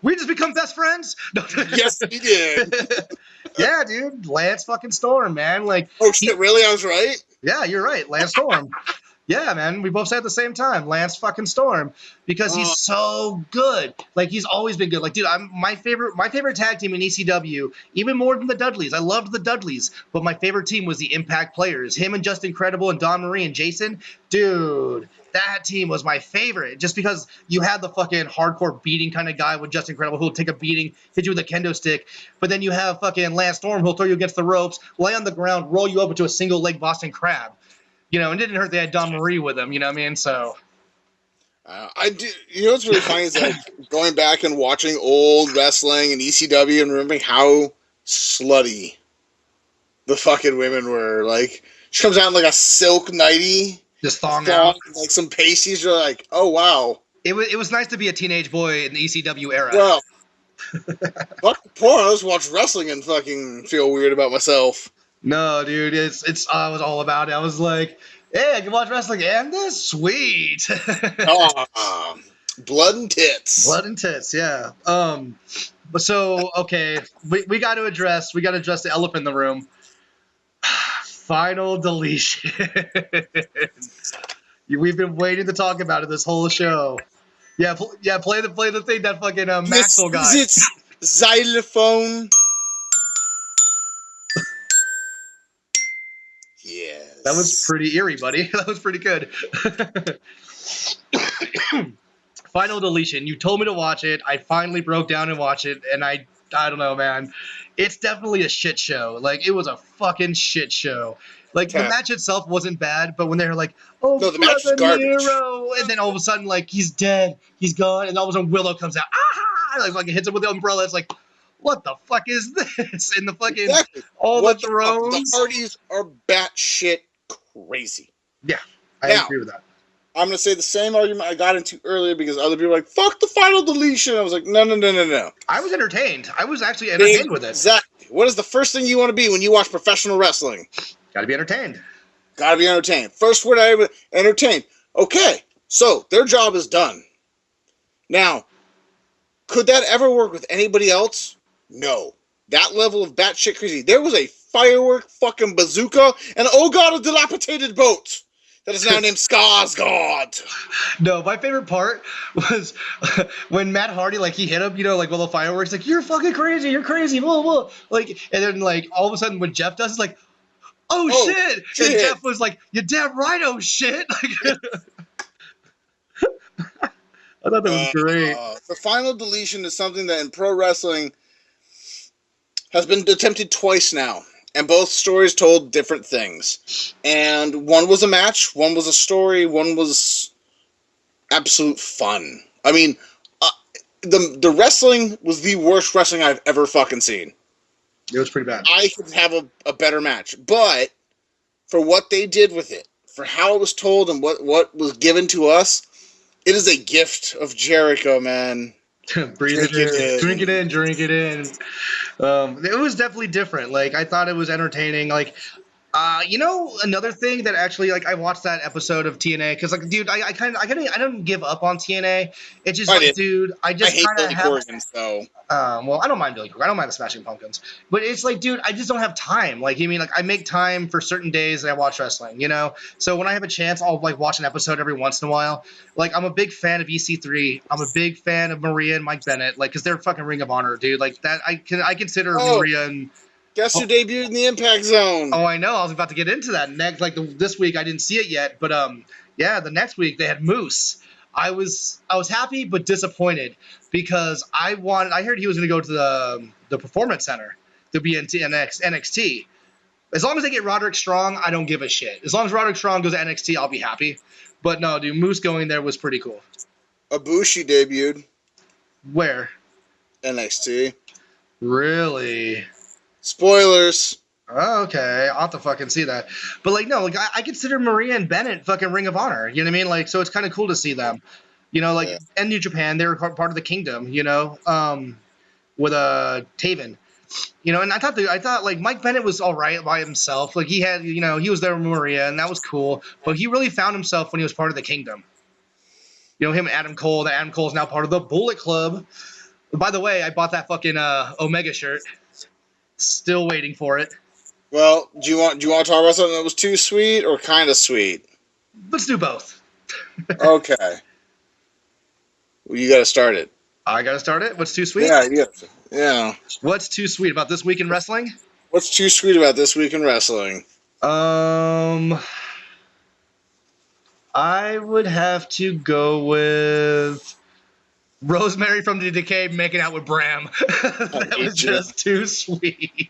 We just become best friends? Yes, we did. Yeah, dude. Lance fucking Storm, man. Like, oh, shit, really? I was right? Yeah, you're right. Lance Storm. Yeah, man. We both said at the same time. Lance fucking Storm. Because he's so good. Like, he's always been good. Like, dude, my favorite tag team in ECW, even more than the Dudleys. I loved the Dudleys. But my favorite team was the Impact players. Him and Justin Credible and Don Marie and Jason. Dude, that team was my favorite. Just because you had the fucking hardcore beating kind of guy with Justin Credible who will take a beating, hit you with a kendo stick. But then you have fucking Lance Storm who'll throw you against the ropes, lay on the ground, roll you up into a single leg Boston Crab. You know, and it didn't hurt they had Don Marie with him, you know what I mean? So I do. You know what's really funny is like going back and watching old wrestling and ECW and remembering how slutty the fucking women were. Like, she comes out in like a silk nighty, just thong out, like some pasties. You're like, oh wow. It was nice to be a teenage boy in the ECW era. Well, fuck porn. I just watch wrestling and fucking feel weird about myself. No, dude, I was all about it. I was like, hey, I can watch wrestling and this, sweet. Blood and tits. Blood and tits, yeah. But so okay, we got to address the elephant in the room. Final deletion. We've been waiting to talk about it this whole show. Yeah, play the thing that fucking Maxwell guy. Is it xylophone? That was pretty eerie, buddy. That was pretty good. Final Deletion. You told me to watch it. I finally broke down and watched it, and I don't know, man. It's definitely a shit show. Like, it was a fucking shit show. Like, the Okay. match itself wasn't bad, but when they were like, "Oh, No, the match was brother garbage. Nero," and then all of a sudden, like, he's dead, he's gone, and all of a sudden Willow comes out, ah, like hits him with the umbrella. It's like, what the fuck is this? And the fucking Exactly. all What the the fuck? The thrones. Hardys are batshit crazy. Yeah, I Now, agree with that. I'm going to say the same argument I got into earlier because other people are like, fuck the Final Deletion. I was like, no. I was entertained. I was actually entertained with it. Exactly. What is the first thing you want to be when you watch professional wrestling? Got to be entertained. Gotta be entertained. First word I ever entertained. Okay, so their job is done. Now, could that ever work with anybody else? No. That level of batshit crazy. There was a firework fucking bazooka and oh god, a dilapidated boat that is now named Skarsgård. No, my favorite part was when Matt Hardy, like, he hit him, you know, like, with the fireworks, like, you're fucking crazy, you're crazy, whoa, whoa. Like, and then, like, all of a sudden when Jeff does, it's like, oh shit. And Jeff was like, you're damn right, oh shit. Like, I thought that was great. The Final Deletion is something that in pro wrestling has been attempted twice now. And both stories told different things. And one was a match, one was a story, one was absolute fun. I mean, the wrestling was the worst wrestling I've ever fucking seen. It was pretty bad. I could have a better match. But for what they did with it, for how it was told and what was given to us, it is a gift of Jericho, man. Breathe it in. Drink it in. It was definitely different. Like, I thought it was entertaining. Like, you know, another thing that actually, like, I watched that episode of TNA because, like, dude, I don't give up on TNA. It's just like, dude, I just hate kind of Billy have. Corgan, so. Well, I don't mind Billy Corgan. I don't mind the Smashing Pumpkins, but it's like, dude, I just don't have time. Like, you mean, like, I make time for certain days that I watch wrestling, you know. So when I have a chance, I'll like watch an episode every once in a while. Like, I'm a big fan of EC3. I'm a big fan of Maria and Mike Bennett, like, because they're fucking Ring of Honor, dude. Like that, I consider Maria and. Guess who debuted in the Impact Zone? Oh, I know. I was about to get into that next. Like this week, I didn't see it yet, but yeah, the next week they had Moose. I was happy but disappointed because I heard he was going to go to the Performance Center to be in NXT. As long as they get Roderick Strong, I don't give a shit. As long as Roderick Strong goes to NXT, I'll be happy. But no, dude, Moose going there was pretty cool. Ibushi debuted. Where? NXT. Really? Spoilers. Oh, okay, I'll have to fucking see that. But like, no, like I consider Maria and Bennett fucking Ring of Honor. You know what I mean? Like, so it's kind of cool to see them. You know, like, yeah. And New Japan, they were part of the Kingdom. You know, with Taven. You know, and I thought like Mike Bennett was all right by himself. Like he had, you know, he was there with Maria, and that was cool. But he really found himself when he was part of the Kingdom. You know, him and Adam Cole. That Adam Cole is now part of the Bullet Club. By the way, I bought that fucking Omega shirt. Still waiting for it. Well, do you want to talk about something that was too sweet or kind of sweet? Let's do both. Okay. Well, you got to start it. I got to start it? What's too sweet? Yeah. What's too sweet about this week in wrestling? What's too sweet about this week in wrestling? I would have to go with Rosemary from the Decay making out with Bram. That was just too sweet.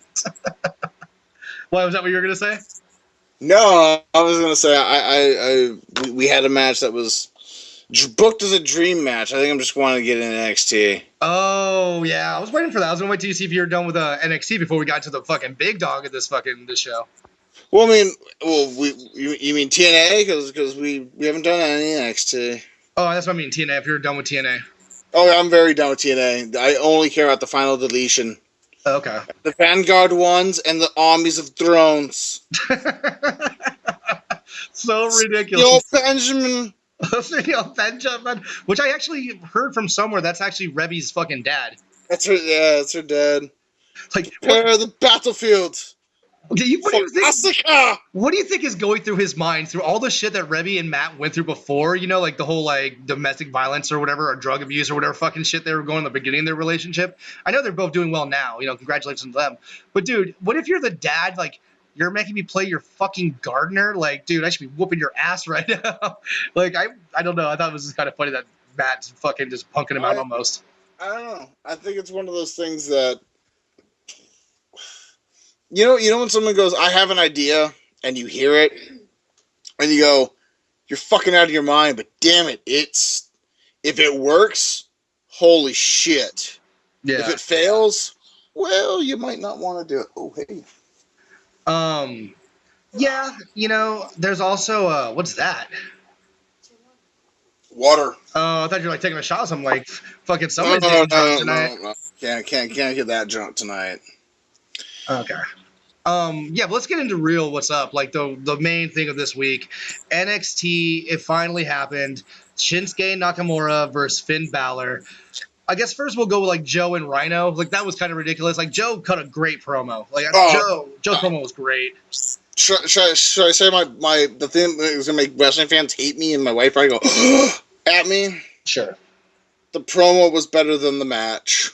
Why, was that what you were going to say? No, I was going to say we had a match that was booked as a dream match. I think I'm just wanting to get in NXT. Oh, yeah. I was waiting for that. I was going to wait till you see if you were done with NXT before we got to the fucking big dog of this show. Well, I mean, you mean TNA? Because we haven't done any NXT. Oh, that's what I mean, TNA, if you're done with TNA. Oh, I'm very done with TNA. I only care about the Final Deletion. Okay. The Vanguard ones and the Armies of Thrones. So ridiculous. Yo, Benjamin. Benjamin. Which I actually heard from somewhere that's actually Rebby's fucking dad. That's her dad. Like, prepare the battlefield. Okay, what do you think is going through his mind through all the shit that Rebby and Matt went through before? You know, like the whole like domestic violence or whatever, or drug abuse or whatever fucking shit they were going in the beginning of their relationship. I know they're both doing well now. You know, congratulations to them. But dude, what if you're the dad? Like, you're making me play your fucking gardener? Like, dude, I should be whooping your ass right now. Like, I don't know. I thought it was just kind of funny that Matt's fucking just punking him out almost. I don't know. I think it's one of those things that you know when someone goes, "I have an idea," and you hear it, and you go, "You're fucking out of your mind," but damn it, if it works, holy shit. Yeah. If it fails, well, you might not want to do it. Oh, hey. Yeah, there's also what's that? Water. Oh, I thought you were like taking a shot. So I'm like, fucking No, somebody's no, getting no, drunk no, tonight. no. Can't get that drunk tonight. Okay. Yeah, but let's get into real what's up. Like the main thing of this week, NXT. It finally happened. Shinsuke Nakamura versus Finn Balor. I guess first we'll go with like Joe and Rhino. Like that was kind of ridiculous. Like Joe cut a great promo. Like Joe's promo was great. Should I say the thing that is gonna make wrestling fans hate me and my wife probably go at me? Sure. The promo was better than the match.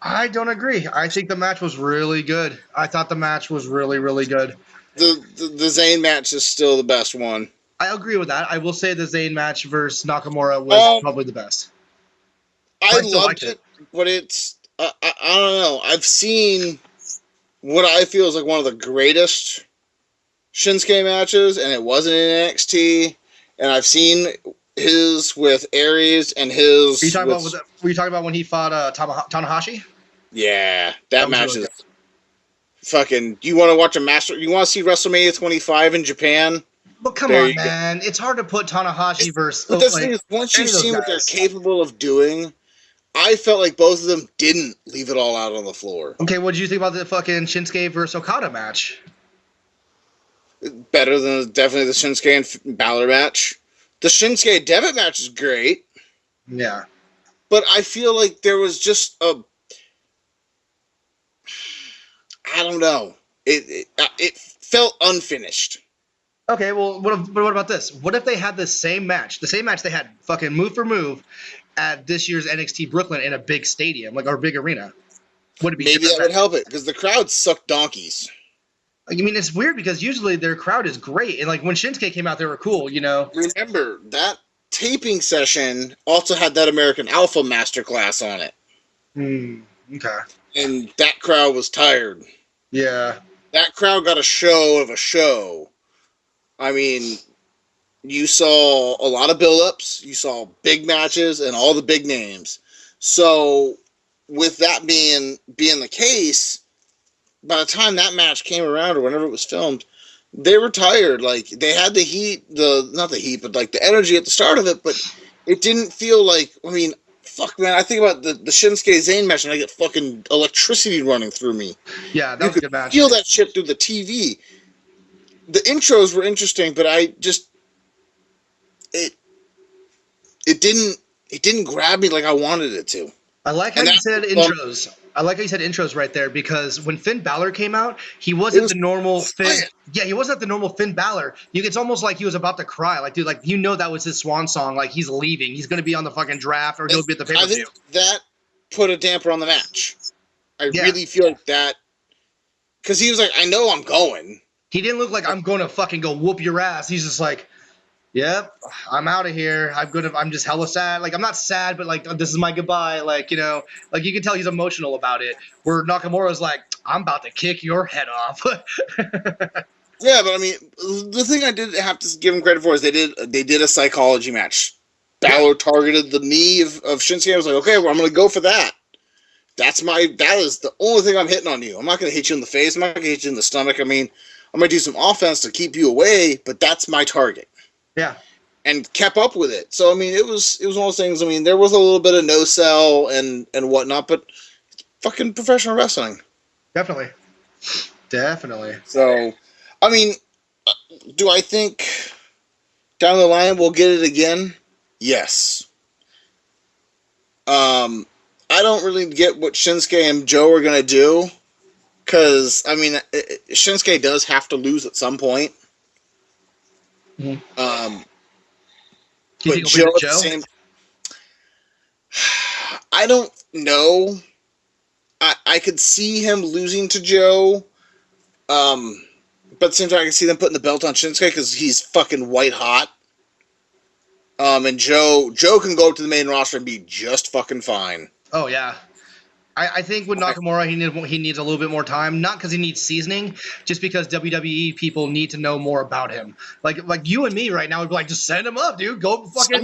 I don't agree. I think the match was really good. I thought the match was really, really good. The Zayn match is still the best one. I agree with that. I will say the Zayn match versus Nakamura was probably the best. I loved it, but it's I don't know. I've seen what I feel is like one of the greatest Shinsuke matches, and it wasn't in NXT. And I've seen his with Aries and his. Were you talking about when he fought Tanahashi? Yeah, that match really is good. Fucking. You want to watch a master? You want to see WrestleMania 25 in Japan? But come on, man! It's hard to put Tanahashi versus. But that's the thing is, once you've seen what they're capable of doing, I felt like both of them didn't leave it all out on the floor. Okay, what did you think about the fucking Shinsuke versus Okada match? Better than definitely the Shinsuke and Balor match. The Shinsuke Devitt match is great. Yeah. But I feel like there was just I don't know. It felt unfinished. Okay, well, what about this? What if they had the same match they had fucking move for move at this year's NXT Brooklyn in a big stadium, like our big arena? Would it be maybe that would help it because the crowd sucked donkeys. I mean, it's weird because usually their crowd is great, and like when Shinsuke came out, they were cool, Remember that taping session also had that American Alpha Masterclass on it. Okay. And that crowd was tired. Yeah. That crowd got a show of a show. I mean, you saw a lot of build-ups, you saw big matches, and all the big names. So, with that being the case, by the time that match came around or whenever it was filmed, they were tired. Like, they had the heat, not the heat, but like the energy at the start of it, but it didn't feel like, I mean, fuck, man, I think about the Shinsuke Zayn match and I get fucking electricity running through me. Yeah, that was a good match. You could feel that shit through the TV. The intros were interesting, but I just it didn't grab me like I wanted it to. I like how you said intros. I like how you said intros right there because when Finn Balor came out, he wasn't the normal Finn. Yeah, he wasn't the normal Finn Balor. It's almost like he was about to cry. Like, dude, like that was his swan song. Like he's leaving. He's going to be on the fucking draft or he'll be at the pay-per-view. I think that put a damper on the match. I really feel like that because he was like, I know I'm going. He didn't look like I'm going to fucking go whoop your ass. He's just like, yep, I'm out of here. I'm just hella sad. Like, I'm not sad, but like, this is my goodbye. Like, like you can tell he's emotional about it. Where Nakamura's like, I'm about to kick your head off. Yeah, but I mean, the thing I did have to give him credit for is they did a psychology match. Balor targeted the knee of Shinsuke. I was like, okay, well, I'm going to go for that. That is the only thing I'm hitting on you. I'm not going to hit you in the face. I'm not going to hit you in the stomach. I mean, I'm going to do some offense to keep you away, but that's my target. Yeah. And kept up with it. So, I mean, it was one of those things. I mean, there was a little bit of no sell and whatnot, but it's fucking professional wrestling. Definitely. So, I mean, do I think down the line we'll get it again? Yes. I don't really get what Shinsuke and Joe are going to do. Because, I mean, Shinsuke does have to lose at some point. Mm-hmm. But Joe at the same... I don't know. I could see him losing to Joe. But at the same time, I can see them putting the belt on Shinsuke because he's fucking white hot. And Joe can go up to the main roster and be just fucking fine. Oh yeah. I think with Nakamura, he needs a little bit more time, not because he needs seasoning, just because WWE people need to know more about him. Like you and me right now would be like, just send him up, dude. Go fucking.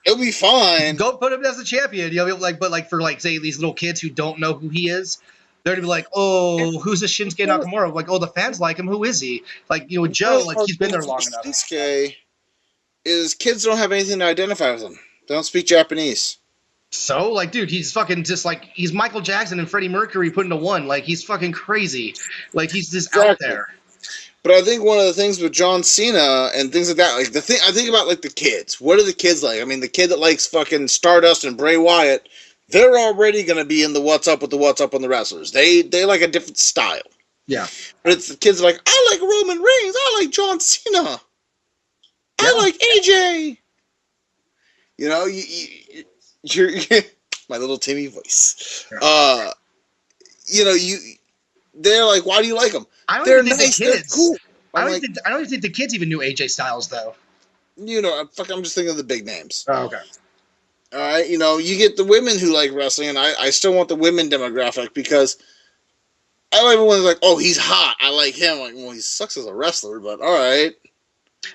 He'll be fine. Go put him as a champion. You know, but for say these little kids who don't know who he is, they're gonna be like, oh, who's this Shinsuke Nakamura? Like, oh, the fans like him. Who is he? Like, you know, Joe, like he's been there long enough. Shinsuke is kids don't have anything to identify with him. They don't speak Japanese. So, like, dude, he's fucking just like he's Michael Jackson and Freddie Mercury put into one. Like, he's fucking crazy. Like, he's just out there. But I think one of the things with John Cena and things like that, like I think about like the kids. What are the kids like? I mean, the kid that likes fucking Stardust and Bray Wyatt, they're already gonna be in the what's up on the wrestlers. They like a different style. Yeah. But it's the kids like, I like Roman Reigns, I like John Cena, I like AJ. You know, you're my little Timmy voice. Yeah. You know, they're like, why do you like them? They're nice, the kids. They're cool. I don't even think the kids even knew AJ Styles though. You know, I'm just thinking of the big names. Oh, okay. All right, you know, you get the women who like wrestling, and I still want the women demographic because I like everyone's like, oh, he's hot. I like him. Like, well, he sucks as a wrestler, but all right.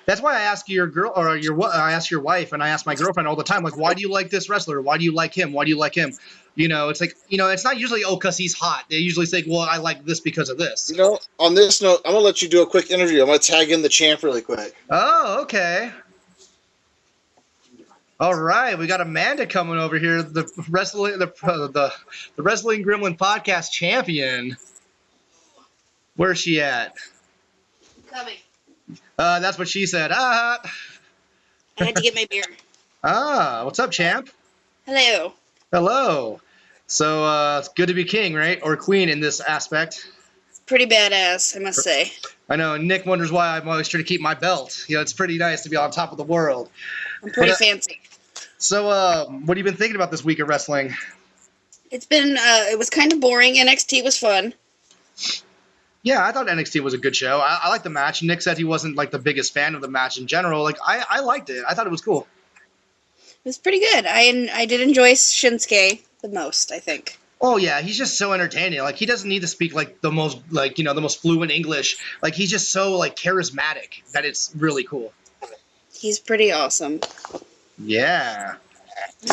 That's why I ask your girl or I ask your wife and I ask my girlfriend all the time, like, why do you like this wrestler? Why do you like him? Why do you like him? You know, it's like, you know, it's not usually, oh, because he's hot. They usually say, well, I like this because of this. You know, on this note, I'm going to let you do a quick interview. I'm going to tag in the champ really quick. Oh, okay. All right, we got Amanda coming over here, the wrestling Gremlin podcast champion. Where's she at? Coming. That's what she said. I had to get my beer. What's up, champ? Hello. Hello. So it's good to be king, right? Or queen in this aspect. Pretty badass, I must say. I know. Nick wonders why I'm always trying to keep my belt. You know, it's pretty nice to be on top of the world. I'm pretty fancy. So, what have you been thinking about this week of wrestling? It's been, it was kind of boring. NXT was fun. Yeah, I thought NXT was a good show. I liked the match. Nick said he wasn't like the biggest fan of the match in general. Like, I liked it. I thought it was cool. It was pretty good. I did enjoy Shinsuke the most, I think. Oh yeah, he's just so entertaining. Like, he doesn't need to speak like the most fluent English. Like, he's just so like charismatic that it's really cool. He's pretty awesome. Yeah.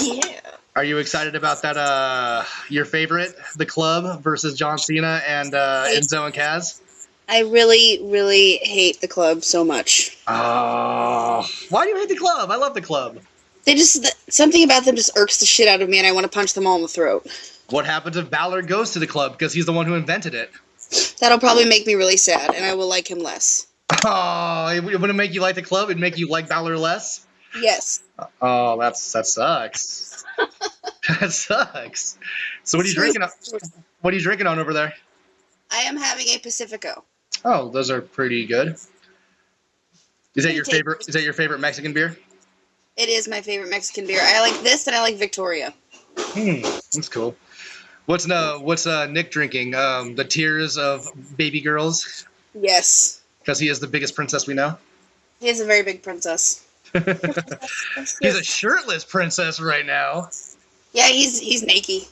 Yeah. Are you excited about that? Your favorite, the Club versus John Cena and Enzo and Kaz? I really, really hate the Club so much. Oh, why do you hate the Club? I love the Club. They something about them just irks the shit out of me, and I want to punch them all in the throat. What happens if Balor goes to the Club because he's the one who invented it? That'll probably make me really sad, and I will like him less. Oh, it wouldn't make you like the Club. It'd make you like Balor less. Yes. Oh, that sucks. That sucks. So what are you drinking on? What are you drinking on over there? I am having a Pacifico. Oh, those are pretty good. Is that your favorite? Is that your favorite Mexican beer? It is my favorite Mexican beer. I like this, and I like Victoria. That's cool. What's Nick drinking? The tears of baby girls. Yes. Because he is the biggest princess we know. He is a very big princess. He's a shirtless princess right now. Yeah, he's naked.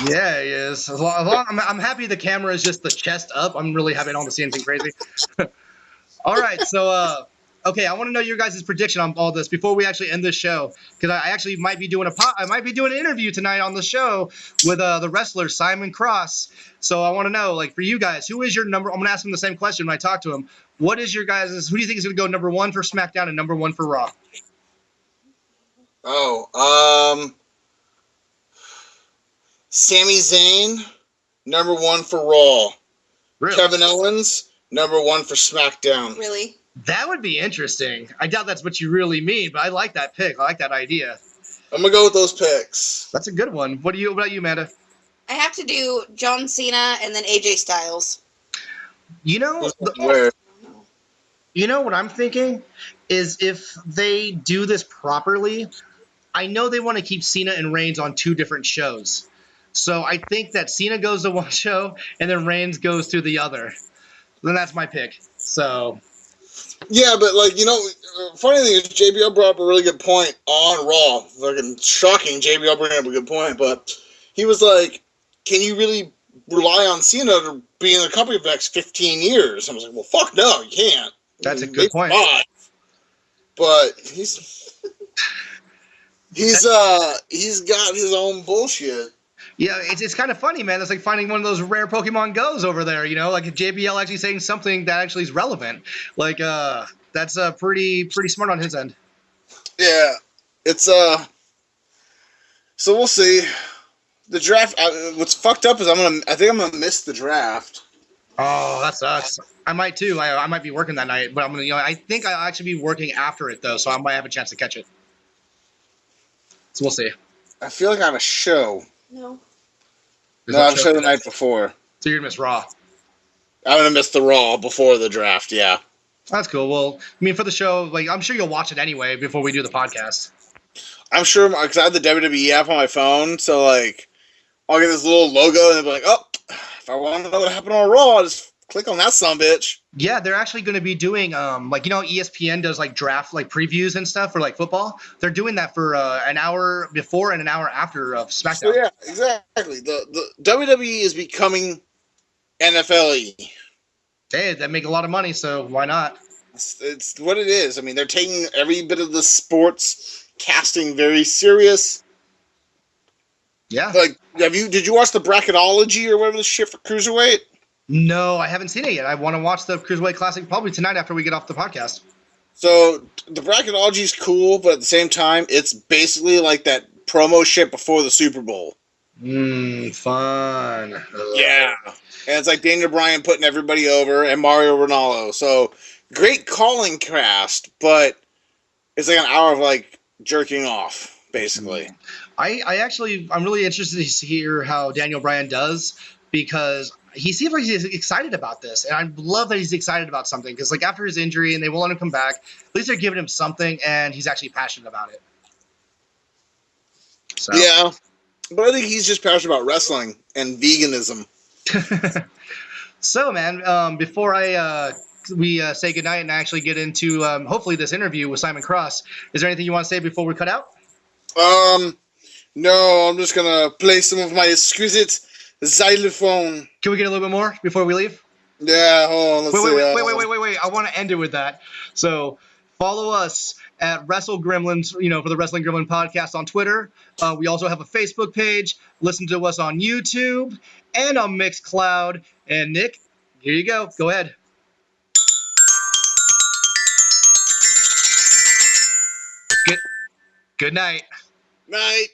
Yeah, he is. I'm happy the camera is just the chest up. I'm really happy I don't have to see anything crazy. All right, so okay, I want to know your guys' prediction on all this before we actually end this show, because I actually might be doing an interview tonight on the show with the wrestler Simon Cross. So I want to know, like, for you guys, who is your number? I'm gonna ask him the same question when I talk to him. What is your guys'? Who do you think is gonna go number one for SmackDown and number one for Raw? Sami Zayn, number one for Raw. Really? Kevin Owens, number one for SmackDown. Really? That would be interesting. I doubt that's what you really mean, but I like that pick. I like that idea. I'm gonna go with those picks. That's a good one. What about you, Amanda? I have to do John Cena and then AJ Styles. You know what I'm thinking is if they do this properly, I know they want to keep Cena and Reigns on two different shows. So I think that Cena goes to one show and then Reigns goes to the other. then that's my pick. So Yeah, but like funny thing is JBL brought up a really good point on Raw. Fucking shocking, JBL bringing up a good point, but he was like, "Can you really rely on Cena to be in the company for the next 15 years?" I was like, "Well, fuck no, you can't." that's a Maybe good point. 5, but he's got his own bullshit. Yeah, it's kind of funny, man. It's like finding one of those rare Pokemon Go's over there, like JBL actually saying something that actually is relevant. Like, that's pretty smart on his end. Yeah, it's So we'll see. The draft. What's fucked up is I think I'm gonna miss the draft. Oh, that sucks. I might too. I might be working that night, but I'm gonna, I think I'll actually be working after it though, so I might have a chance to catch it. So we'll see. I feel like I have a show. No. There's No, I have a show show the today. night before. So you're gonna miss Raw. I'm gonna miss the Raw before the draft. Yeah. That's cool. Well, I mean, for the show, like I'm sure you'll watch it anyway before we do the podcast. I'm sure because I have the WWE app on my phone, so like I'll get this little logo and they'll be like, "Oh, if I want to know what happened on Raw, I'll just click on that sumbitch." Yeah, they're actually going to be doing like ESPN does like draft like previews and stuff for like football. They're doing that for an hour before and an hour after of SmackDown. So yeah, exactly. The WWE is becoming NFL-y. Hey, they make a lot of money, so why not? It's what it is. I mean, they're taking every bit of the sports casting very serious. Yeah. Like, did you watch the bracketology or whatever the shit for Cruiserweight? No, I haven't seen it yet. I want to watch the Cruiserweight Classic probably tonight after we get off the podcast. So the bracketology is cool, but at the same time, it's basically like that promo shit before the Super Bowl. Fun. Yeah. And it's like Daniel Bryan putting everybody over and Mario Ronaldo. So great calling cast, but it's like an hour of like jerking off, basically. I'm really interested to hear how Daniel Bryan does because he seems like he's excited about this, and I love that he's excited about something because like after his injury and they won't let him come back, at least they're giving him something, and he's actually passionate about it. So. Yeah, but I think he's just passionate about wrestling and veganism. So, man, before we say goodnight and actually get into hopefully this interview with Simon Cross, is there anything you want to say before we cut out? No, I'm just gonna play some of my exquisite xylophone. Can we get a little bit more before we leave? Yeah, hold on. Wait. I want to end it with that. So follow us at Wrestle Gremlins, for the Wrestling Gremlin podcast on Twitter. We also have a Facebook page. Listen to us on YouTube and on Mixcloud. And Nick, here you go. Go ahead. Good night. Night.